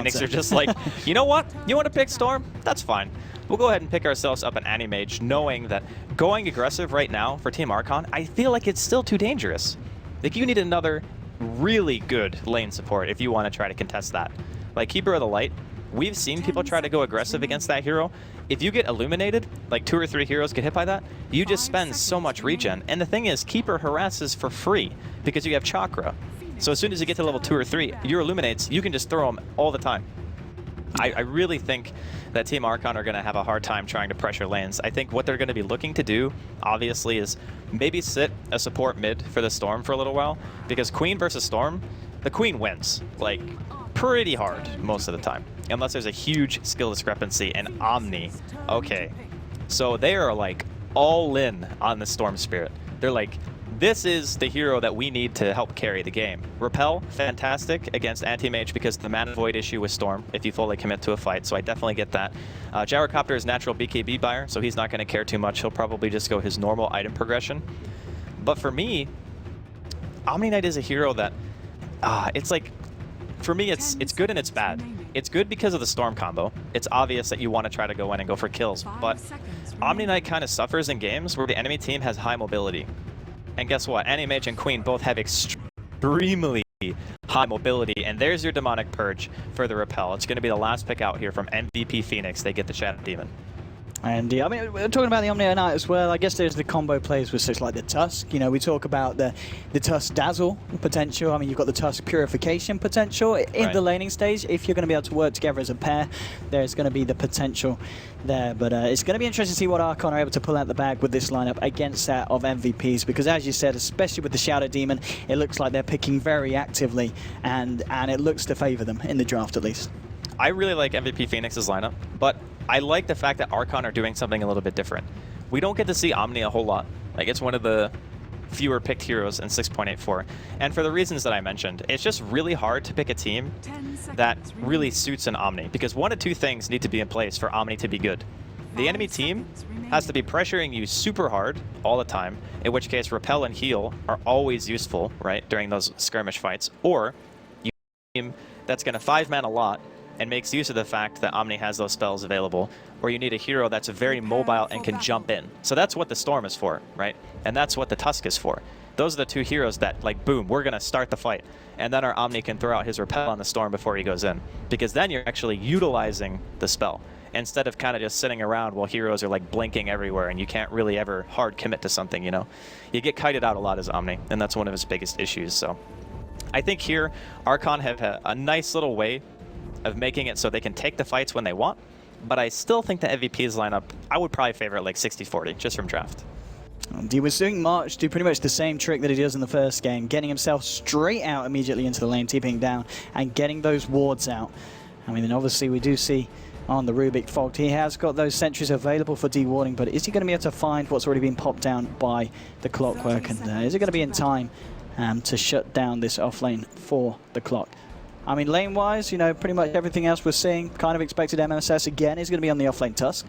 Phoenix are just like, you know what? You want to pick Storm? That's fine. We'll go ahead and pick ourselves up an Animage, knowing that going aggressive right now for Team Archon, I feel like it's still too dangerous. Like, you need another really good lane support if you want to try to contest that. Like, Keeper of the Light, we've seen people try to go aggressive against that hero. If you get illuminated, like 2 or 3 heroes get hit by that, you just spend so much regen. And the thing is, Keeper harasses for free because you have Chakra. So as soon as you get to level 2 or 3, your illuminates, you can just throw them all the time. I really think that Team Archon are going to have a hard time trying to pressure lanes. I think what they're going to be looking to do, obviously, is maybe sit a support mid for the Storm for a little while, because Queen versus Storm, the Queen wins, like, pretty hard most of the time, unless there's a huge skill discrepancy. And Omni, okay, so they are, like, all in on the Storm Spirit. They're like, this is the hero that we need to help carry the game. Repel, fantastic against Anti-Mage because of the Mana Void issue with Storm if you fully commit to a fight, so I definitely get that. Gyrocopter is natural BKB buyer, so he's not going to care too much. He'll probably just go his normal item progression. But for me, Omni Knight is a hero that, it's like, for me, it's good and it's bad. It's good because of the Storm combo. It's obvious that you want to try to go in and go for kills, but Omni Knight kind of suffers in games where the enemy team has high mobility. And guess what? Anti-Mage and Queen both have extremely high mobility, and there's your Demonic Purge for the Repel. It's going to be the last pick out here from MVP Phoenix. They get the Shadow Demon. And I mean, we're talking about the Omni Knight as well. I guess there's the combo plays with such like the Tusk. You know, we talk about the Tusk Dazzle potential. I mean, you've got the Tusk Purification potential in the laning stage. If you're going to be able to work together as a pair, there's going to be the potential there. But it's going to be interesting to see what Archon are able to pull out the bag with this lineup against that of MVPs. Because as you said, especially with the Shadow Demon, it looks like they're picking very actively, and it looks to favor them in the draft at least. I really like MVP Phoenix's lineup, but I like the fact that Archon are doing something a little bit different. We don't get to see Omni a whole lot. Like, it's one of the fewer picked heroes in 6.84. And for the reasons that I mentioned, it's just really hard to pick a team that really suits an Omni, because one of two things need to be in place for Omni to be good. The enemy team has to be pressuring you super hard all the time, in which case Repel and Heal are always useful, right, during those skirmish fights, or you have a team that's going to 5-man a lot and makes use of the fact that Omni has those spells available, or you need a hero that's very mobile and can jump in. So that's what the Storm is for, right? And that's what the Tusk is for. Those are the two heroes that, like, boom, we're going to start the fight. And then our Omni can throw out his Repel on the Storm before he goes in. Because then you're actually utilizing the spell, instead of kind of just sitting around while heroes are, like, blinking everywhere and you can't really ever hard commit to something, you know? You get kited out a lot as Omni, and that's one of his biggest issues. So I think here, Archon have a nice little way of making it so they can take the fights when they want, but I still think the MVP's lineup, I would probably favor it like 60-40, just from draft. He was doing March do pretty much the same trick that he does in the first game, getting himself straight out immediately into the lane, TPing down, and getting those wards out. I mean, and obviously we do see on the Rubik Fogged, he has got those sentries available for dewarding, but is he going to be able to find what's already been popped down by the Clockwork, and is it going to be in time to shut down this offlane for the Clock? I mean, lane-wise, you know, pretty much everything else we're seeing, kind of expected MSS again is going to be on the offlane Tusk.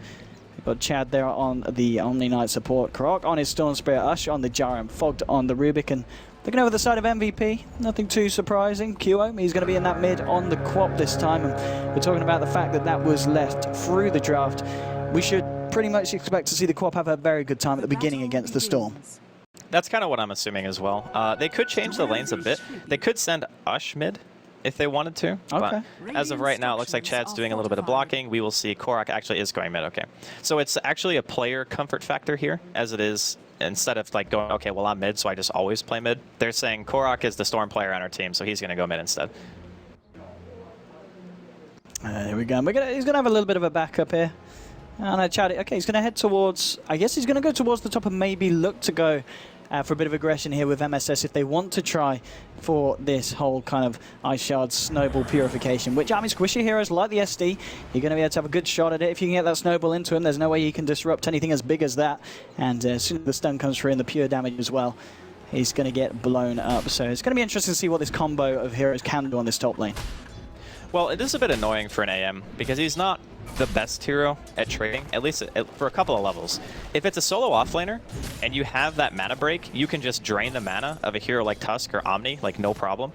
We've got Chad there on the Omni Knight support, Croc on his Storm Spirit, Ush on the Gyrum, Fogged on the Rubik, and looking over the side of MVP, nothing too surprising. QO, he's going to be in that mid on the Quap this time, and we're talking about the fact that that was left through the draft. We should pretty much expect to see the Quap have a very good time at the beginning against the Storm. That's kind of what I'm assuming as well. They could change the lanes a bit. They could send Ush mid if they wanted to. Okay. But as of right now, it looks like Chad's doing a little bit of blocking. We will see Korok actually is going mid. Okay. So it's actually a player comfort factor here, as it is, instead of like going, okay, well, I'm mid, so I just always play mid. They're saying Korok is the Storm player on our team, so he's going to go mid instead. There we go. He's going to have a little bit of a backup here. And Chad, okay, he's going to head towards, I guess he's going to go towards the top and maybe look to go for a bit of aggression here with MSS if they want to try for this whole kind of Ice Shard Snowball Purification, which, I mean, squishy heroes like the SD, you're going to be able to have a good shot at it. If you can get that Snowball into him, there's no way you can disrupt anything as big as that. And as soon as the stun comes through and the pure damage as well, he's going to get blown up. So it's going to be interesting to see what this combo of heroes can do on this top lane. Well, it is a bit annoying for an AM because he's not the best hero at trading, at least for a couple of levels. If it's a solo offlaner and you have that mana break, you can just drain the mana of a hero like Tusk or Omni, like no problem.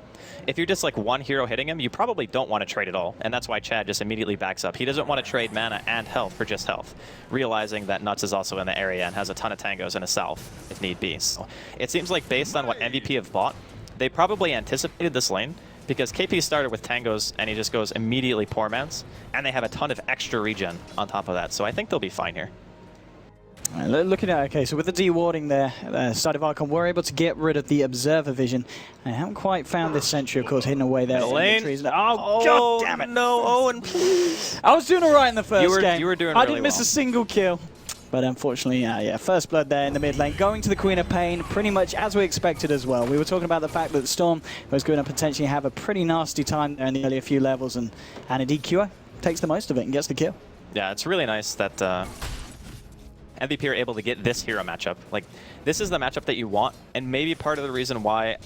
If you're just like one hero hitting him, you probably don't want to trade at all, and that's why Chad just immediately backs up. He doesn't want to trade mana and health for just health, realizing that Nuts is also in the area and has a ton of tangos in the south, if need be. So it seems like based on what MVP have bought, they probably anticipated this lane, because KP started with tangos and he just goes immediately poor man's, and they have a ton of extra regen on top of that, so I think they'll be fine here. Looking at, okay, so with the dewarding there, side of Archon, we're able to get rid of the Observer Vision. I haven't quite found this sentry, of course, hidden away there. The lane. Oh, God damn it. No, Owen, please. I was doing all right in the first game. You were doing I really didn't miss well. a single kill. But unfortunately, yeah, first blood there in the mid lane. Going to the Queen of Pain, pretty much as we expected as well. We were talking about the fact that Storm was going to potentially have a pretty nasty time there in the earlier few levels, and indeed QO takes the most of it and gets the kill. Yeah, it's really nice that MVP are able to get this hero matchup. Like, this is the matchup that you want, and maybe part of the reason why,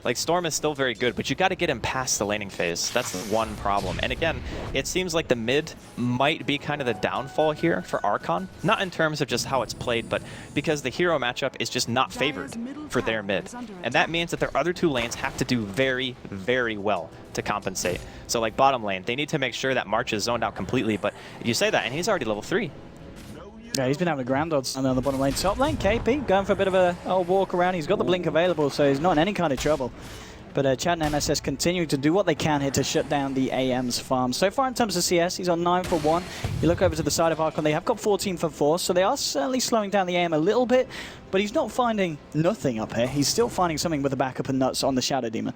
like, Storm is still very good, but you got to get him past the laning phase. That's the one problem. And again, it seems like the mid might be kind of the downfall here for Archon. Not in terms of just how it's played, but because the hero matchup is just not favored for their mid. And that means that their other two lanes have to do very, very well to compensate. So like bottom lane, they need to make sure that March is zoned out completely, but you say that, and he's already level 3. Yeah, he's been having a ground dodge on the bottom lane. Top lane, KP going for a bit of a walk around. He's got the blink available, so he's not in any kind of trouble. But Chad and MSS continue to do what they can here to shut down the AM's farm. So far in terms of CS, he's on 9 for 1. You look over to the side of Archon, they have got 14 for 4, so they are certainly slowing down the AM a little bit, but he's not finding nothing up here. He's still finding something with the backup and Nuts on the Shadow Demon.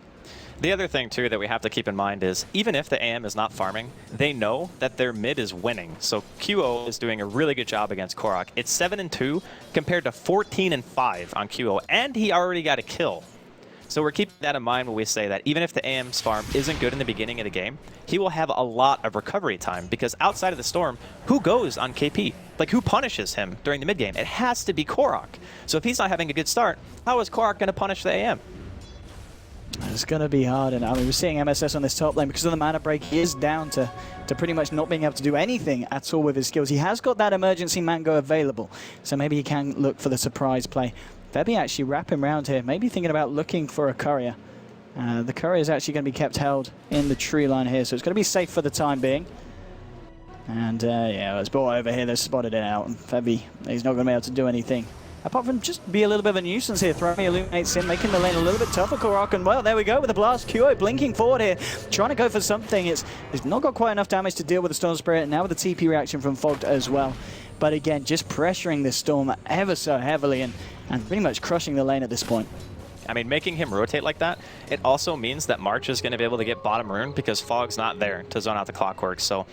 The other thing, too, that we have to keep in mind is, even if the AM is not farming, they know that their mid is winning. So QO is doing a really good job against Korok. It's 7-2 compared to 14-5 on QO, and he already got a kill. So we're keeping that in mind when we say that even if the AM's farm isn't good in the beginning of the game, he will have a lot of recovery time, because outside of the Storm, who goes on KP? Like, who punishes him during the mid game? It has to be Korok. So if he's not having a good start, how is Korok going to punish the AM? It's going to be hard, and I mean, we're seeing MSS on this top lane because of the mana break. He is down to pretty much not being able to do anything at all with his skills. He has got that emergency mango available, so maybe he can look for the surprise play. Febby actually wrapping around here, maybe thinking about looking for a courier. The courier is actually going to be kept held in the tree line here, so it's going to be safe for the time being. And yeah, it's brought over here, they've spotted it out, and Febby, he's not going to be able to do anything apart from just be a little bit of a nuisance here. Throwing illuminates in, making the lane a little bit tougher. Korok, and well, there we go with the blast. QO blinking forward here, trying to go for something. It's not got quite enough damage to deal with the Storm Spirit, and now with the TP reaction from Fogged as well. But again, just pressuring this Storm ever so heavily and pretty much crushing the lane at this point. I mean, making him rotate like that, it also means that March is going to be able to get bottom rune because Fogg's not there to zone out the clockwork. So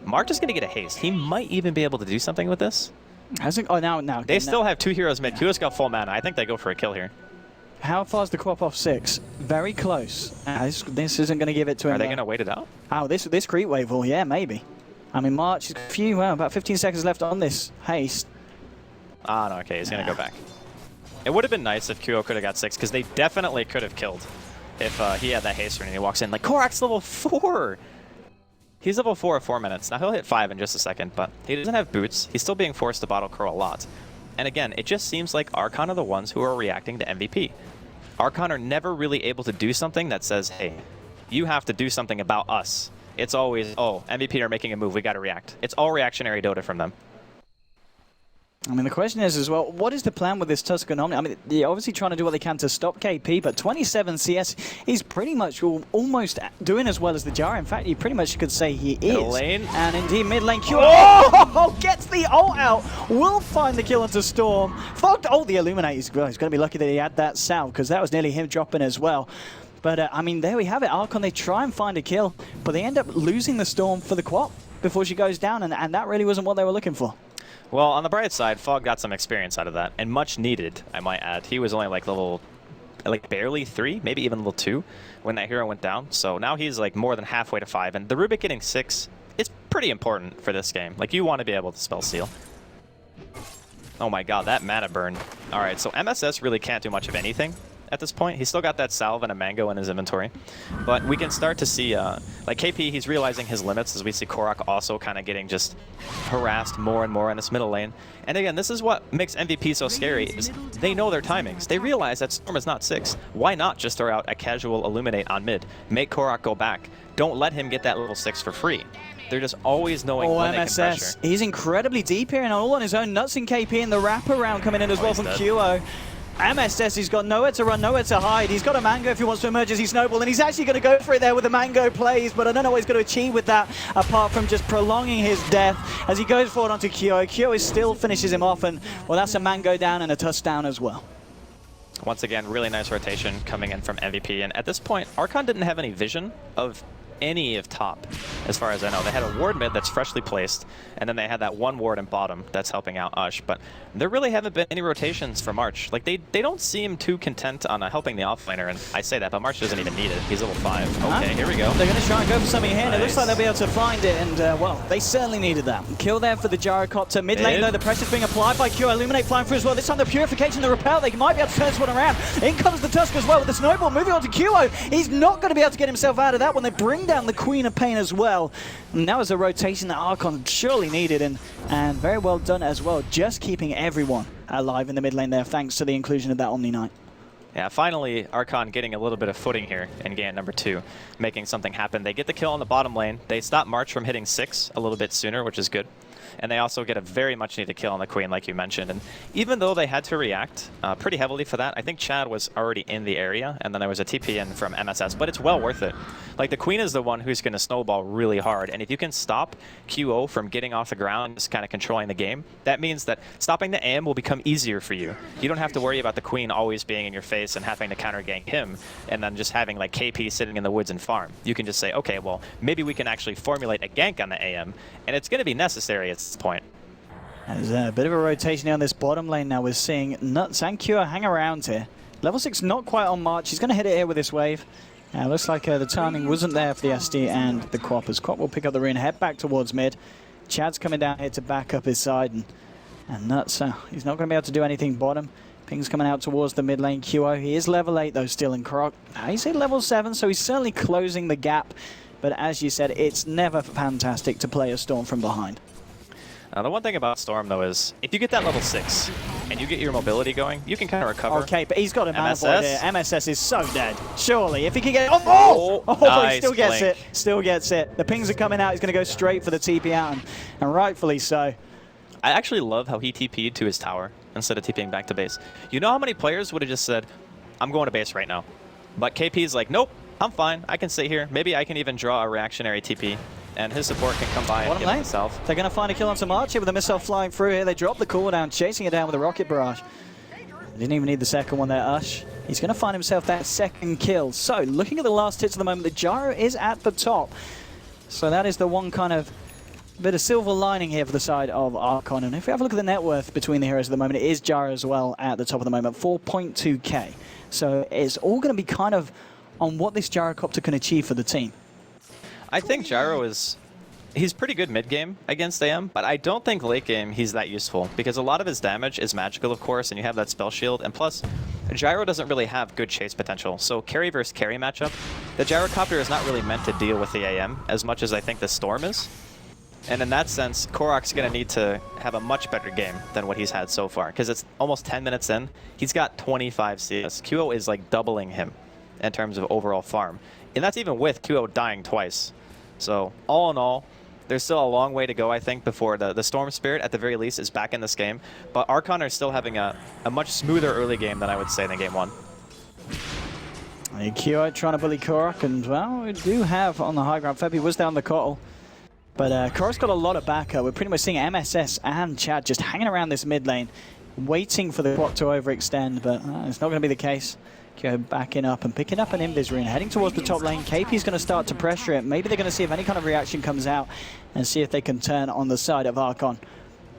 March is going to get a haste. He might even be able to do something with this. Oh, now. They still have 2 heroes mid. QO's got full mana. I think they go for a kill here. How far is the crop off 6? Very close. This isn't going to give it to him. Are they going to wait it out? Oh, this creep wave will, yeah, maybe. I mean, March has got about 15 seconds left on this haste. Ah, no, okay, he's going to go back. It would have been nice if QO could have got 6, because they definitely could have killed if he had that haste and he walks in. Like, Korok's level 4! He's level 4 at 4 minutes. Now, he'll hit 5 in just a second, but he doesn't have boots. He's still being forced to bottle curl a lot. And again, it just seems like Archon are the ones who are reacting to MVP. Archon are never really able to do something that says, hey, you have to do something about us. It's always, oh, MVP are making a move, we got to react. It's all reactionary Dota from them. I mean, the question is as well, what is the plan with this Tusk and Omni? I mean, they're obviously trying to do what they can to stop KP, but 27 CS, he's pretty much almost doing as well as the Jar. In fact, you pretty much could say he is. Lane. And indeed, mid lane Q. Oh! Gets the ult out. Will find the kill into Storm. Fogged. Oh, the Illuminate. He's going to be lucky that he had that salve, because that was nearly him dropping as well. But, I mean, there we have it. Archon, they try and find a kill, but they end up losing the Storm for the quap before she goes down, and that really wasn't what they were looking for. Well, on the bright side, Fogg got some experience out of that, and much needed, I might add. He was only like level, barely 3, maybe even level 2 when that hero went down. So now he's like more than halfway to 5, and the Rubik getting 6 is pretty important for this game. Like, you want to be able to spell seal. Oh my god, that mana burn. Alright, so MSS really can't do much of anything at this point. He's still got that salve and a mango in his inventory. But we can start to see, like KP, he's realizing his limits as we see Korok also kind of getting just harassed more and more in this middle lane. And again, this is what makes MVP so scary, is they know their timings. They realize that Storm is not 6. Why not just throw out a casual Illuminate on mid? Make Korok go back. Don't let him get that level 6 for free. They're just always knowing when they can pressure. He's incredibly deep here and all on his own. Nuts and KP and the wraparound coming in as well from QO. MSS, he's got nowhere to run, nowhere to hide. He's got a mango if he wants to emergency snowball, and he's actually going to go for it there with the mango plays, but I don't know what he's going to achieve with that, apart from just prolonging his death as he goes forward onto QO. QO still finishes him off, and well, that's a mango down and a touchdown as well. Once again, really nice rotation coming in from MVP, and at this point, Archon didn't have any vision of any of top, as far as I know. They had a ward mid that's freshly placed, and then they had that one ward in bottom that's helping out Ush, but there really haven't been any rotations for March. Like, they don't seem too content on helping the offlaner, and I say that, but March doesn't even need it. He's level 5. Okay, here we go. They're going to try and go for something here, and it looks like they'll be able to find it, and, well, they certainly needed that. Kill there for the gyrocopter. Mid lane, though, the pressure's being applied by Q. Illuminate flying through as well. This time the purification, the repel, they might be able to turn this one around. In comes the Tusk as well with the snowball, moving on to QO. He's not going to be able to get himself out of that one. They bring down the Queen of Pain as well. And that was a rotation that Archon surely needed, and very well done as well, just keeping everyone alive in the mid lane there, thanks to the inclusion of that Omni Knight. Yeah, finally, Archon getting a little bit of footing here in game number 2, making something happen. They get the kill on the bottom lane. They stop March from hitting 6 a little bit sooner, which is good. And they also get a very much needed kill on the Queen, like you mentioned. And even though they had to react pretty heavily for that, I think Chad was already in the area, and then there was a TP in from MSS, but it's well worth it. Like, the Queen is the one who's going to snowball really hard, and if you can stop QO from getting off the ground, just kind of controlling the game, that means that stopping the AM will become easier for you. You don't have to worry about the Queen always being in your face and having to counter gank him, and then just having like KP sitting in the woods and farm. You can just say, okay, well, maybe we can actually formulate a gank on the AM, and it's going to be necessary at this point. There's a bit of a rotation here on this bottom lane now. We're seeing Nuts and Cure hang around here. Level 6 not quite on March. He's going to hit it here with this wave. Looks like the timing wasn't there for the SD and the Quap, as Quap will pick up the rune, head back towards mid. Chad's coming down here to back up his side, and Nuts, he's not going to be able to do anything bottom. Ping's coming out towards the mid lane QO. He is level 8 though still in Croc. He's at level 7, so he's certainly closing the gap. But as you said, it's never fantastic to play a Storm from behind. The one thing about Storm, though, is if you get that level 6 and you get your mobility going, you can kind of recover. Okay, but he's got a mana void here. MSS is so dead. Surely, if he can get... Nice he still gets blink. it. Still gets it. The pings are coming out. He's going to go straight for the TP out, and rightfully so. I actually love how he TP'd to his tower instead of TPing back to base. You know how many players would have just said, I'm going to base right now. But KP's like, nope, I'm fine. I can sit here. Maybe I can even draw a reactionary TP. And his support can come by and get himself. They're going to find a kill onto March here with a missile flying through here. They drop the cooldown, chasing it down with a rocket barrage. Didn't even need the second one there, Ush. He's going to find himself that second kill. So, looking at the last hits at the moment, the gyro is at the top. So that is the one kind of bit of silver lining here for the side of Archon. And if we have a look at the net worth between the heroes at the moment, it is gyro as well at the top of the moment, 4.2k. So it's all going to be kind of on what this gyrocopter can achieve for the team. I think Gyro he's pretty good mid-game against AM, but I don't think late-game he's that useful, because a lot of his damage is magical, of course, and you have that spell shield, and plus, Gyro doesn't really have good chase potential, so carry versus carry matchup, the Gyrocopter is not really meant to deal with the AM as much as I think the Storm is. And in that sense, Korok's going to need to have a much better game than what he's had so far, because it's almost 10 minutes in, he's got 25 CS. QO is like doubling him in terms of overall farm, and that's even with QO dying twice. So, all in all, there's still a long way to go, I think, before the Storm Spirit, at the very least, is back in this game. But Archon are still having a much smoother early game than I would say than game 1. QO trying to bully Korok, and, well, we do have on the high ground. Febby was down the Kotl. But Korok's got a lot of backup. We're pretty much seeing MSS and Chad just hanging around this mid lane, waiting for the Quap to overextend, but it's not going to be the case. Backing up and picking up an Invis rune, heading towards the top lane. KP's going to start to pressure it. Maybe they're going to see if any kind of reaction comes out and see if they can turn on the side of Archon.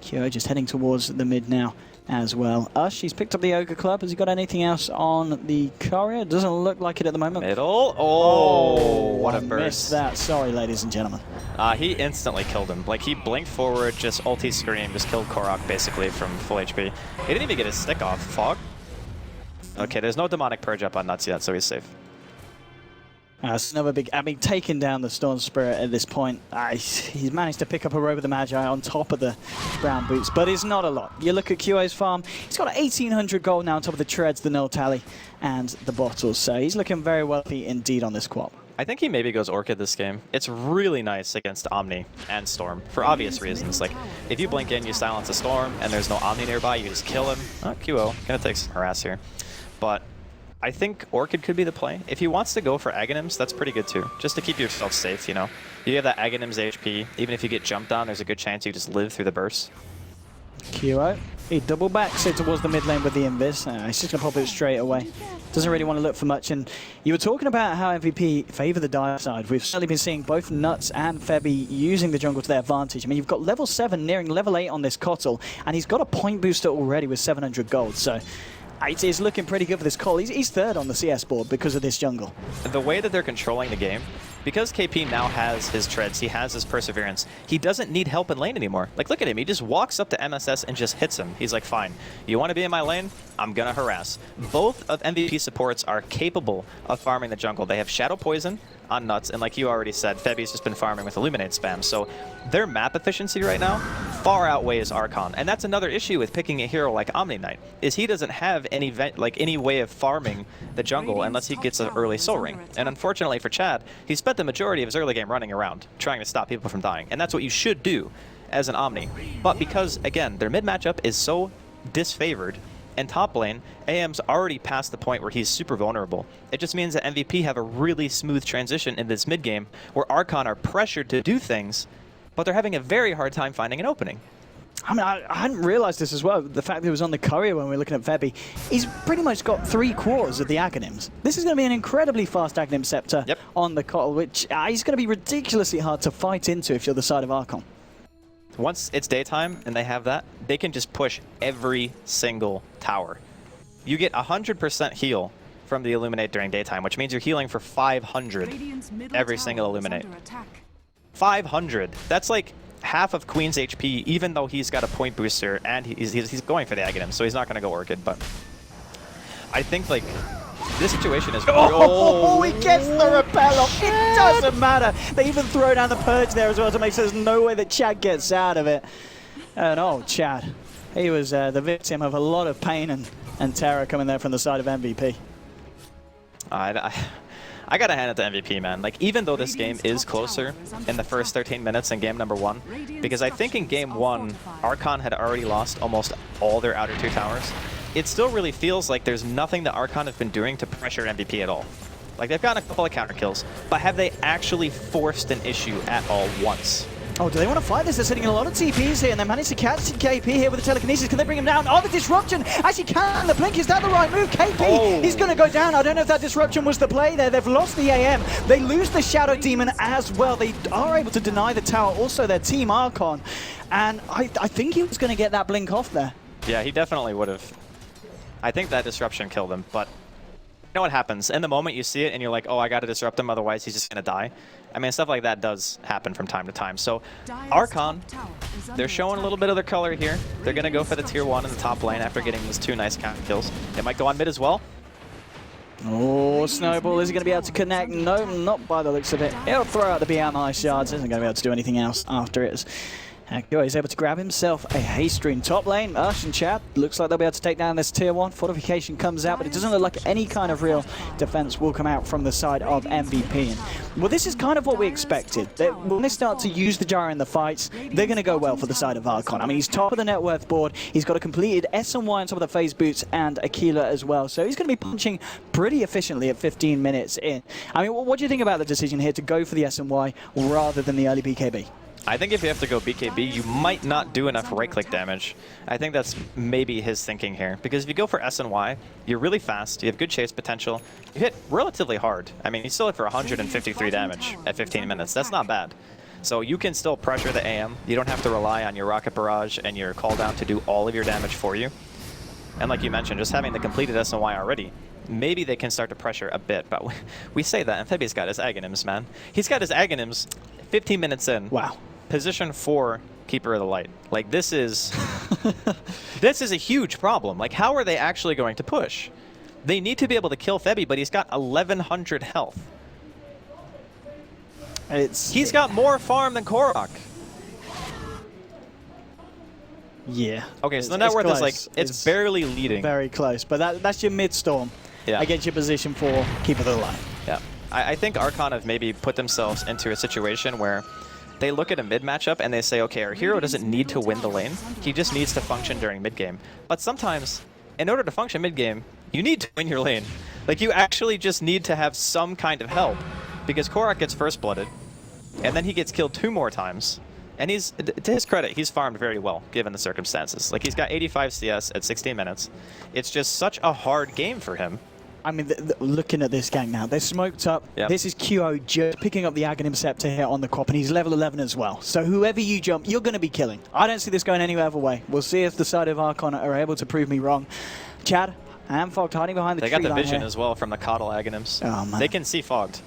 QO just heading towards the mid now as well. Ush, he's picked up the Ogre Club. Has he got anything else on the courier? Doesn't look like it at the moment. Middle. Oh, what a burst. Missed that. Sorry, ladies and gentlemen. He instantly killed him. Like, he blinked forward, just ulti scream, just killed Korok basically from full HP. He didn't even get his stick off. Fog? Okay, there's no demonic purge up on Nuts yet, so he's safe. It's another big, I mean, taking down the Storm Spirit at this point. He's managed to pick up a Robe of the Magi on top of the brown boots, but it's not a lot. You look at QA's farm, he's got 1,800 gold now on top of the treads, the null tally, and the bottles. So he's looking very wealthy indeed on this quad. I think he maybe goes Orchid this game. It's really nice against Omni and Storm for obvious reasons. Like, if you blink in, you silence a Storm, and there's no Omni nearby, you just kill him. Oh, QO, gonna take some harass here. But I think Orchid could be the play. If he wants to go for Aghanims, that's pretty good too. Just to keep yourself safe, you know. You have that Aghanims HP. Even if you get jumped on, there's a good chance you just live through the burst. QO, he double backs it towards the mid lane with the Invis. He's just going to pop it straight away. Doesn't really want to look for much. And you were talking about how MVP favour the dire side. We've certainly been seeing both Nuts and Febby using the jungle to their advantage. I mean, you've got level 7 nearing level 8 on this Kotl, and he's got a point booster already with 700 gold. So it is looking pretty good for this call. He's third on the CS board because of this jungle. The way that they're controlling the game, because KP now has his treads, he has his perseverance, he doesn't need help in lane anymore. Like, look at him. He just walks up to MSS and just hits him. He's like, fine, you want to be in my lane? I'm going to harass. Both of MVP supports are capable of farming the jungle. They have Shadow Poison on Nuts, and like you already said, Febby's just been farming with Illuminate spam. So their map efficiency right now far outweighs Archon. And that's another issue with picking a hero like Omni Knight, is he doesn't have any way of farming the jungle unless he gets an early soul ring. And unfortunately for Chad, he spent the majority of his early game running around, trying to stop people from dying. And that's what you should do as an Omni. But because, again, their mid matchup is so disfavored, and top lane, AM's already past the point where he's super vulnerable. It just means that MVP have a really smooth transition in this mid game where Archon are pressured to do things, but they're having a very hard time finding an opening. I mean, I hadn't realized this as well. The fact that he was on the courier when we were looking at Febby, he's pretty much got 3/4 of the Aghanims. This is going to be an incredibly fast Aghanim Scepter on the Kotl, which is going to be ridiculously hard to fight into if you're the side of Archon. Once it's daytime and they have that, they can just push every single tower. You get 100% heal from the Illuminate during daytime, which means you're healing for 500 every single Illuminate. 500! That's like half of Queen's HP, even though he's got a point booster, and he's going for the Aghanim, so he's not going to go Orchid, but I think, like, this situation is... Oh, he gets the repel off. It doesn't matter. They even throw down the purge there as well to make sure there's no way that Chad gets out of it. And oh, Chad. He was the victim of a lot of pain and terror coming there from the side of MVP. I gotta hand it to MVP, man. Like, even though this game is closer in the first 13 minutes than game number 1, because I think in game 1, Archon had already lost almost all their outer 2 towers. It still really feels like there's nothing that Archon has been doing to pressure MVP at all. Like, they've gotten a couple of counter kills, but have they actually forced an issue at all once? Oh, do they want to fight this? They're sitting in a lot of TPs here, and they managed to catch KP here with the telekinesis. Can they bring him down? Oh, the disruption! Actually can! The blink, is that the right move? KP, he's going to go down. I don't know if that disruption was the play there. They've lost the AM. They lose the Shadow Demon as well. They are able to deny the tower, also their Team Archon. And I think he was going to get that blink off there. Yeah, he definitely would have. I think that disruption killed him, but you know what happens? In the moment you see it and you're like, oh, I got to disrupt him, otherwise he's just going to die. I mean, stuff like that does happen from time to time. So Archon, they're showing a little bit of their color here. They're going to go for the tier 1 in the top lane after getting these 2 nice counter kills. They might go on mid as well. Oh, Snowball, is he going to be able to connect? No, not by the looks of it. He'll throw out the BMI shards. Isn't going to be able to do anything else after it. He's able to grab himself a haste rune. Top lane, Ush and Chad, looks like they'll be able to take down this tier 1. Fortification comes out, but it doesn't look like any kind of real defense will come out from the side of MVP. And, well, this is kind of what we expected. When they start to use the gyro in the fights, they're going to go well for the side of Archon. I mean, he's top of the net worth board. He's got a completed S and Y on top of the phase boots and Aquila as well. So he's going to be punching pretty efficiently at 15 minutes in. I mean, what do you think about the decision here to go for the S and Y rather than the early BKB? I think if you have to go BKB, you might not do enough right-click damage. I think that's maybe his thinking here. Because if you go for S and Y, you're really fast, you have good chase potential, you hit relatively hard. I mean, you still hit for 153 damage at 15 minutes. That's not bad. So you can still pressure the AM. You don't have to rely on your Rocket Barrage and your Call Down to do all of your damage for you. And like you mentioned, just having the completed S and Y already, maybe they can start to pressure a bit. But we say that, and Febby's got his Aghanims, man. He's got his Aghanims 15 minutes in. Wow. Position 4 Keeper of the Light. Like, this is this is a huge problem. Like, how are they actually going to push? They need to be able to kill Febby, but he's got 1,100 health. He's got more farm than Korok. Yeah. Okay, so the net worth is like, it's barely leading. Very close, but that's your mid-storm against your position for keep it alive. Yeah. I think Archon have maybe put themselves into a situation where they look at a mid matchup and they say, okay, our hero doesn't need to win the lane. He just needs to function during mid game. But sometimes, in order to function mid game, you need to win your lane. Like, you actually just need to have some kind of help. Because Korok gets first blooded, and then he gets killed 2 more times. And he's, to his credit, he's farmed very well, given the circumstances. Like, he's got 85 CS at 16 minutes. It's just such a hard game for him. I mean, looking at this gang now, they're smoked up. Yep. This is QO just picking up the Aghanim Scepter here on the Quap, and he's level 11 as well. So whoever you jump, you're going to be killing. I don't see this going any other way. We'll see if the side of Archon are able to prove me wrong. Chad and Fogged hiding behind the tree line. They got the vision here as well from the Coddle Aghanims. Oh, man. They can see Fogged.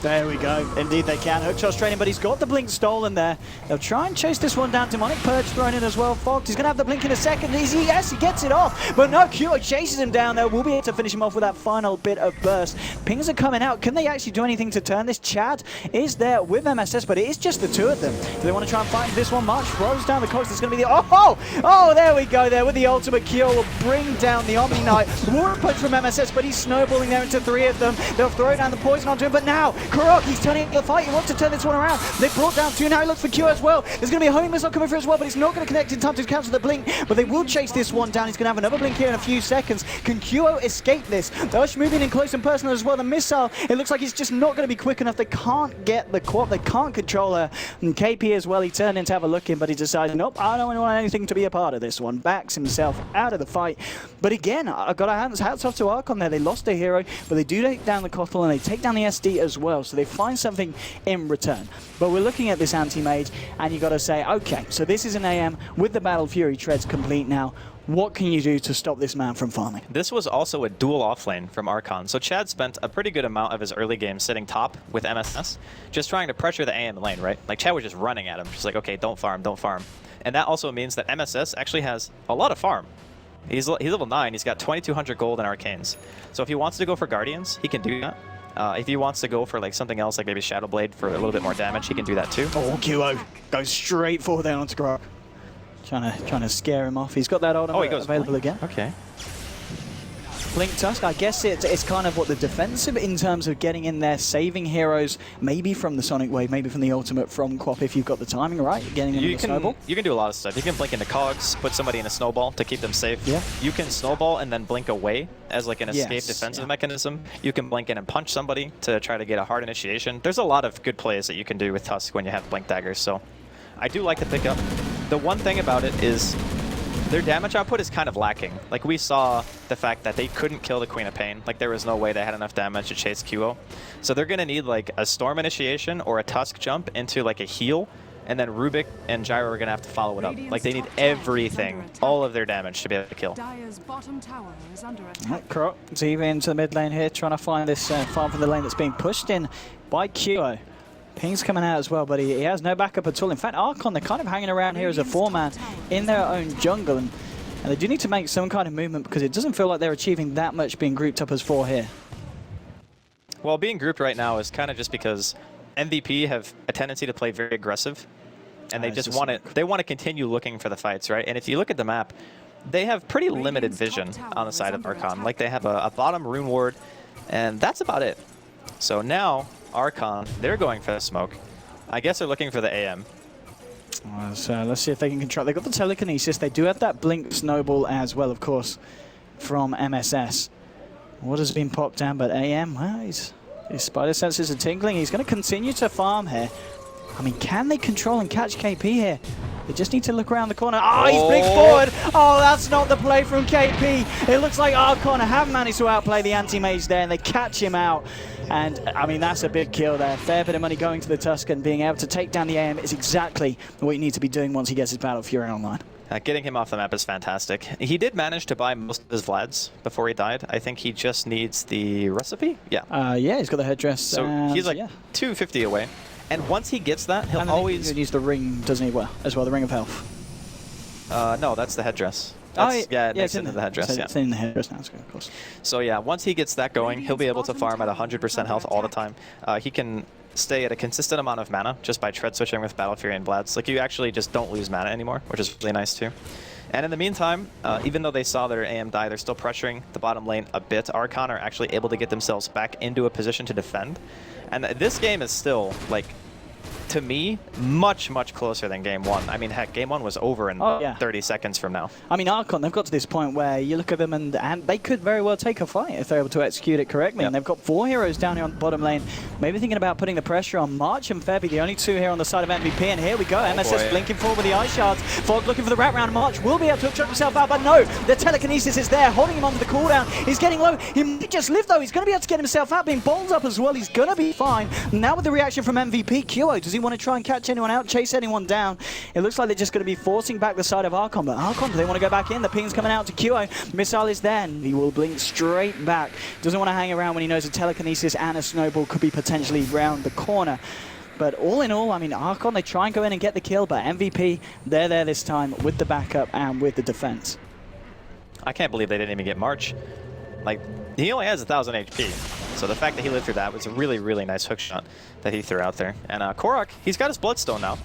There we go. Indeed they can. Hookshot's training, but he's got the blink stolen there. They'll try and chase this one down. Demonic Purge thrown in as well. Fogged, he's going to have the blink in a second. Yes, he gets it off. But no, QO chases him down there. We'll be able to finish him off with that final bit of burst. Pings are coming out. Can they actually do anything to turn this? Chad is there with MSS, but it is just the 2 of them. Do they want to try and fight this one? March throws down the cogs. There's going to be the... Oh, there we go there with the ultimate kill. Will bring down the Omni Knight. War punch from MSS, but he's snowballing there into 3 of them. They'll throw down the poison onto him, but now Korok, he's turning the fight. He wants to turn this one around. They brought down 2. Now he looks for Q as well. There's going to be a homing missile coming through as well, but he's not going to connect in time to cancel the blink. But they will chase this one down. He's going to have another blink here in a few seconds. Can QO escape this? They're moving in close and personal as well. The missile, it looks like he's just not going to be quick enough. They can't get the Quap. They can't control her. And KP as well, he turned in to have a look in, but he decided, nope, I don't want anything to be a part of this one. Backs himself out of the fight. But again, I've got our hats off to Archon there. They lost their hero, but they do take down the Kotl and they take down the SD as well. So they find something in return. But we're looking at this anti-mage, and you got to say, okay, so this is an AM with the Battle Fury treads complete now. What can you do to stop this man from farming? This was also a dual offlane from Archon. So Chad spent a pretty good amount of his early game sitting top with MSS, just trying to pressure the AM lane, right? Like, Chad was just running at him, just like, okay, don't farm, don't farm. And that also means that MSS actually has a lot of farm. He's level 9, he's got 2,200 gold and arcanes. So if he wants to go for Guardians, he can do that. If he wants to go for like something else, like maybe Shadow Blade for a little bit more damage, he can do that too. Oh, QO goes straight for there onto Grok. Trying to scare him off. He's got that ultimate available again. Okay. Blink Tusk, I guess it's kind of what the defensive in terms of getting in there, saving heroes, maybe from the Sonic Wave, maybe from the ultimate from Quap if you've got the timing right, getting into the snowball. You can do a lot of stuff. You can blink into cogs, put somebody in a snowball to keep them safe. Yeah. You can snowball and then blink away as like an escape defensive mechanism. You can blink in and punch somebody to try to get a hard initiation. There's a lot of good plays that you can do with Tusk when you have blink daggers, so I do like the pickup. The one thing about it is their damage output is kind of lacking. Like, we saw the fact that they couldn't kill the Queen of Pain. Like, there was no way they had enough damage to chase QO. So they're going to need like a Storm initiation or a Tusk jump into like a heal, and then Rubik and Gyro are going to have to follow it up. Like, they need everything, all of their damage to be able to kill. Krok, Ziva into the mid lane here, trying to find this farm from the lane that's being pushed in by QO. Ping's coming out as well, but he has no backup at all. In fact, Archon, they're kind of hanging around here as a 4-man in their own jungle, and they do need to make some kind of movement because it doesn't feel like they're achieving that much being grouped up as 4 here. Well, being grouped right now is kind of just because MVP have a tendency to play very aggressive, and they just want to continue looking for the fights, right? And if you look at the map, they have pretty limited vision on the side of Archon. Like, they have a bottom rune ward, and that's about it. So now Archon, they're going for the smoke. I guess they're looking for the AM. So let's see if they can control. They've got the telekinesis. They do have that blink snowball as well, of course, from MSS. What has been popped down, but AM, well, his spider senses are tingling. He's going to continue to farm here. I mean, can they control and catch KP here? They just need to look around the corner. Oh, he's blinked forward. Oh, that's not the play from KP. It looks like Archon have managed to outplay the anti-mage there, and they catch him out. And, I mean, that's a big kill there. Fair bit of money going to the Tuscan. Being able to take down the AM is exactly what you need to be doing once he gets his Battle Fury online. Getting him off the map is fantastic. He did manage to buy most of his Vlads before he died. I think he just needs the recipe. Yeah. Yeah, he's got the headdress. So he's like 250 away. And once he gets that, he'll always use the ring, doesn't he? Well, as well, the Ring of Health. No, that's the headdress. Yeah, it makes it into the headdress. It's in the headdress now, of course. So yeah, once he gets that going, he'll be able to farm at 100% health all the time. He can stay at a consistent amount of mana just by tread switching with Battle Fury and Blads. Like, you actually just don't lose mana anymore, which is really nice too. And in the meantime, even though they saw their AM die, they're still pressuring the bottom lane a bit. Archon are actually able to get themselves back into a position to defend. And this game is still, like, to me, much, much closer than Game 1. I mean, heck, Game 1 was over in 30 seconds from now. I mean, Archon, they've got to this point where you look at them and they could very well take a fight if they're able to execute it correctly. Yep. And they've got 4 heroes down here on the bottom lane. Maybe thinking about putting the pressure on March and Febby, the only 2 here on the side of MVP. And here we go, MSS blinking forward with the Ice Shards. Fog looking for the wraparound. March will be able to chuck himself out, but no, the telekinesis is there, holding him onto the cooldown. He's getting low. He might just live, though. He's going to be able to get himself out, being bowled up as well. He's going to be fine. Now with the reaction from MVP, QO, does he want to try and catch anyone out, chase anyone down? It looks like they're just going to be forcing back the side of Archon, but Archon, do they want to go back in? The ping's coming out to QO. Missile is there, and he will blink straight back. Doesn't want to hang around when he knows a telekinesis and a snowball could be potentially round the corner. But all in all, I mean, Archon, they try and go in and get the kill, but MVP, they're there this time with the backup and with the defense. I can't believe they didn't even get March. Like, he only has 1,000 HP. So the fact that he lived through that was a really, really nice hook shot that he threw out there. And Korok, he's got his Bloodstone now.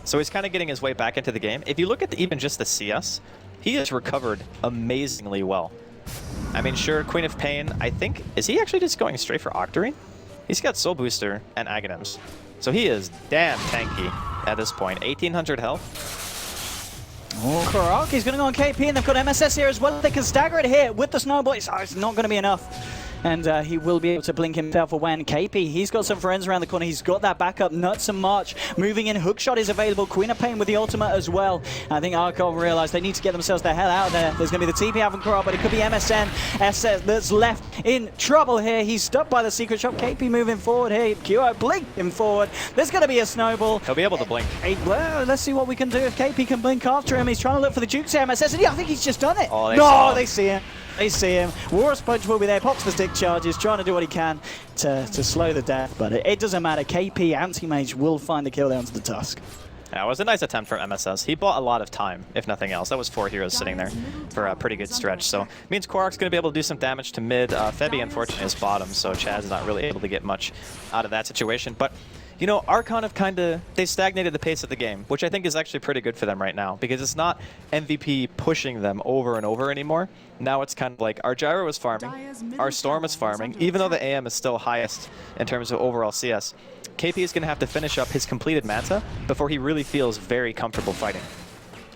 So he's kind of getting his way back into the game. If you look at even just the CS, he has recovered amazingly well. I mean, sure, Queen of Pain, I think, is he actually just going straight for Octarine? He's got Soul Booster and Aghanims. So he is damn tanky at this point. 1,800 health. Oh, Korok, he's going to go on KP, and they've got MSS here as well. They can stagger it here with the snowball. It's not going to be enough. And he will be able to blink himself away. And KP, he's got some friends around the corner. He's got that backup. Nuts and March moving in. Hookshot is available. Queen of Pain with the ultimate as well. I think Archon realized they need to get themselves the hell out of there. There's going to be the TP out from Korok, but it could be MSN. SS that's left in trouble here. He's stuck by the secret shop. KP moving forward here. QO blinking forward. There's going to be a snowball. He'll be able to blink. Well, let's see what we can do if KP can blink after him. He's trying to look for the Jukes here. MSS, and yeah, I think he's just done it. Oh, they see him. They see him. War's Punch will be there. Pops the stick charges, trying to do what he can to slow the death, but it doesn't matter. KP, Anti-Mage, will find the kill down to the Tusk. Yeah, it was a nice attempt from MSS. He bought a lot of time, if nothing else. That was 4 heroes sitting there for a pretty good stretch. So it means Korok's going to be able to do some damage to mid. Febby, unfortunately, is bottom, so Chad's not really able to get much out of that situation. But you know, Archon have they stagnated the pace of the game, which I think is actually pretty good for them right now, because it's not MVP pushing them over and over anymore. Now it's kind of like our Gyro is farming, our Storm is farming, even though the AM is still highest in terms of overall CS. KP is going to have to finish up his completed Manta before he really feels very comfortable fighting.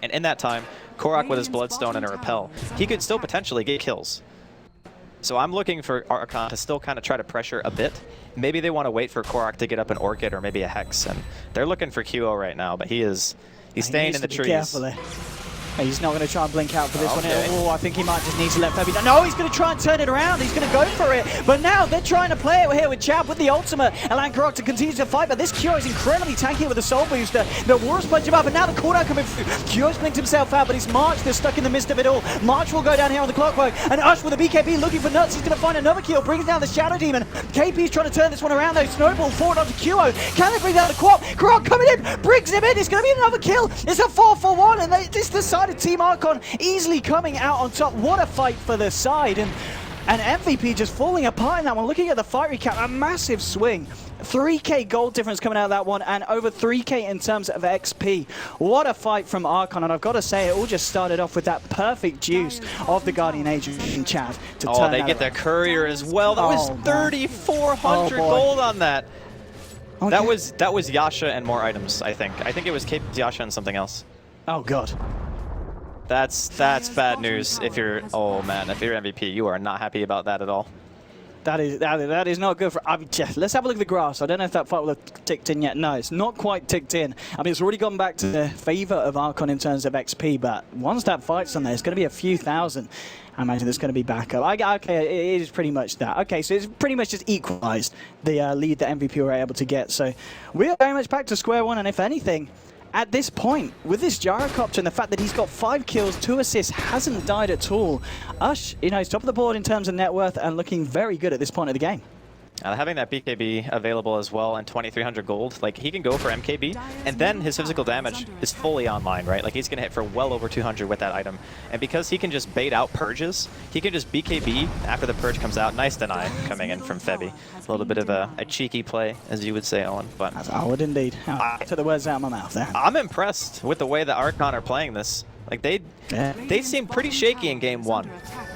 And in that time, Korok with his Bloodstone and a Repel, he could still potentially get kills. So I'm looking for Archon to still kind of try to pressure a bit. Maybe they want to wait for Korok to get up an Orchid or maybe a Hex, and they're looking for QO right now, but he's staying in the trees. He's not going to try and blink out for this one. Oh, I think he might just need to let Febby down. No, he's going to try and turn it around. He's going to go for it. But now they're trying to play it here with Chad with the ultimate. Allowing Korok to continue to fight, but this Kyo is incredibly tanky with the Soul Booster. The War's Punch him up, and now the cooldown coming through. Kyo's blinked himself out, but it's March. They're stuck in the midst of it all. March will go down here on the clockwork, and Ush with a BKB looking for Nuts. He's going to find another kill, brings down the Shadow Demon. KP's trying to turn this one around, though. Snowball forward onto Kyo. Can they bring down the Quap? Korok coming in, brings him in. It's going to be another kill. It's a 4-for-1, and this decided Team Archon easily coming out on top. What a fight for the side, and MVP just falling apart in that one. Looking at the fight recap, a massive swing. 3k gold difference coming out of that one, and over 3k in terms of XP. What a fight from Archon, and I've got to say, it all just started off with that perfect juice of the Guardian Agent in Chad. They get their Courier as well. That was 3,400 gold on that. Okay. That was Yasha and more items, I think. I think it was KP's Yasha and something else. Oh, God. That's bad news if you're, oh man, if you're MVP, you are not happy about that at all. That is not good for, let's have a look at the graphs. I don't know if that fight will have ticked in yet. No, it's not quite ticked in. I mean, it's already gone back to the favor of Archon in terms of XP, but once that fight's on there, it's going to be a few thousand. I imagine there's going to be backup. Okay, it is pretty much that. Okay, so it's pretty much just equalized the lead that MVP were able to get. So we're very much back to square one, and if anything, at this point, with this Gyrocopter and the fact that he's got 5 kills, 2 assists, hasn't died at all, Ush, he's top of the board in terms of net worth and looking very good at this point of the game. Having that BKB available as well and 2,300 gold, like he can go for MKB, and then his physical damage is fully online, right? Like he's gonna hit for well over 200 with that item, and because he can just bait out purges, he can just BKB after the purge comes out. Nice deny coming in from Febby. A little bit of a cheeky play, as you would say, Owen. But I would indeed. Took the words out of my mouth there. I'm impressed with the way that Archon are playing this. Like they seemed pretty shaky in game 1.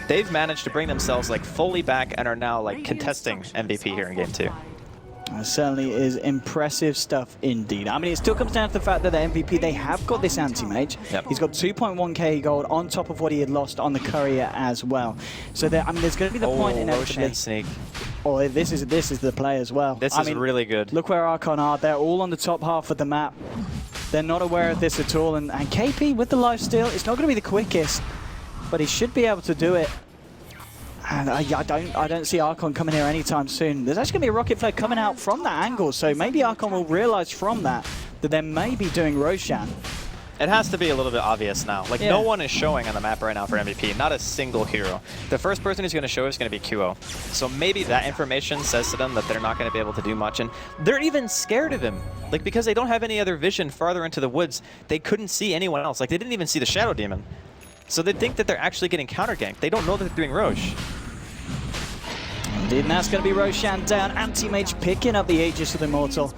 They've managed to bring themselves like fully back and are now like contesting MVP here in game 2. It certainly is impressive stuff indeed. I mean, it still comes down to the fact that the MVP, they have got this anti-mage. Yep. He's got 2.1k gold on top of what he had lost on the courier as well. So there, I mean, there's going to be the point inevitably. Roshan sneak. Oh, this is the play as well. This is really good. Look where Archon are. They're all on the top half of the map. They're not aware of this at all. And KP with the lifesteal, it's not going to be the quickest, but he should be able to do it. And I don't see Archon coming here anytime soon. There's actually going to be a rocket flare coming out from that angle, so maybe Archon will realize from that they may be doing Roshan. It has to be a little bit obvious now. Like, no one is showing on the map right now for MVP, not a single hero. The first person who's going to show is going to be QO. So maybe that information says to them that they're not going to be able to do much, and they're even scared of him. Like, because they don't have any other vision farther into the woods, they couldn't see anyone else. Like, they didn't even see the Shadow Demon. So they think that they're actually getting counter-ganked. They don't know that they're doing Roche. Indeed, and that's going to be Roshan down. Anti-Mage picking up the Aegis of the Immortal.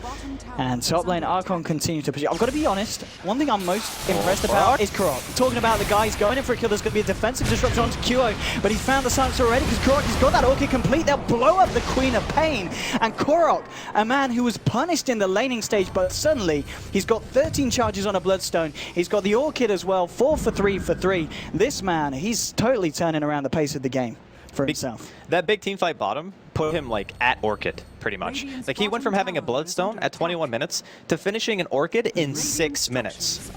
And top lane, Archon continues to pursue. I've got to be honest, one thing I'm most impressed about is Korok. Talking about the guys going in for a kill, there's going to be a defensive disruption onto QO, but he found the silence already because Korok has got that Orchid complete. They'll blow up the Queen of Pain. And Korok, a man who was punished in the laning stage, but suddenly he's got 13 charges on a Bloodstone. He's got the Orchid as well, 4 for 3 for 3. This man, he's totally turning around the pace of the game for himself. That big team fight bottom put him like at Orchid, pretty much. Like he went from having a Bloodstone at 21 minutes to finishing an Orchid in 6 minutes.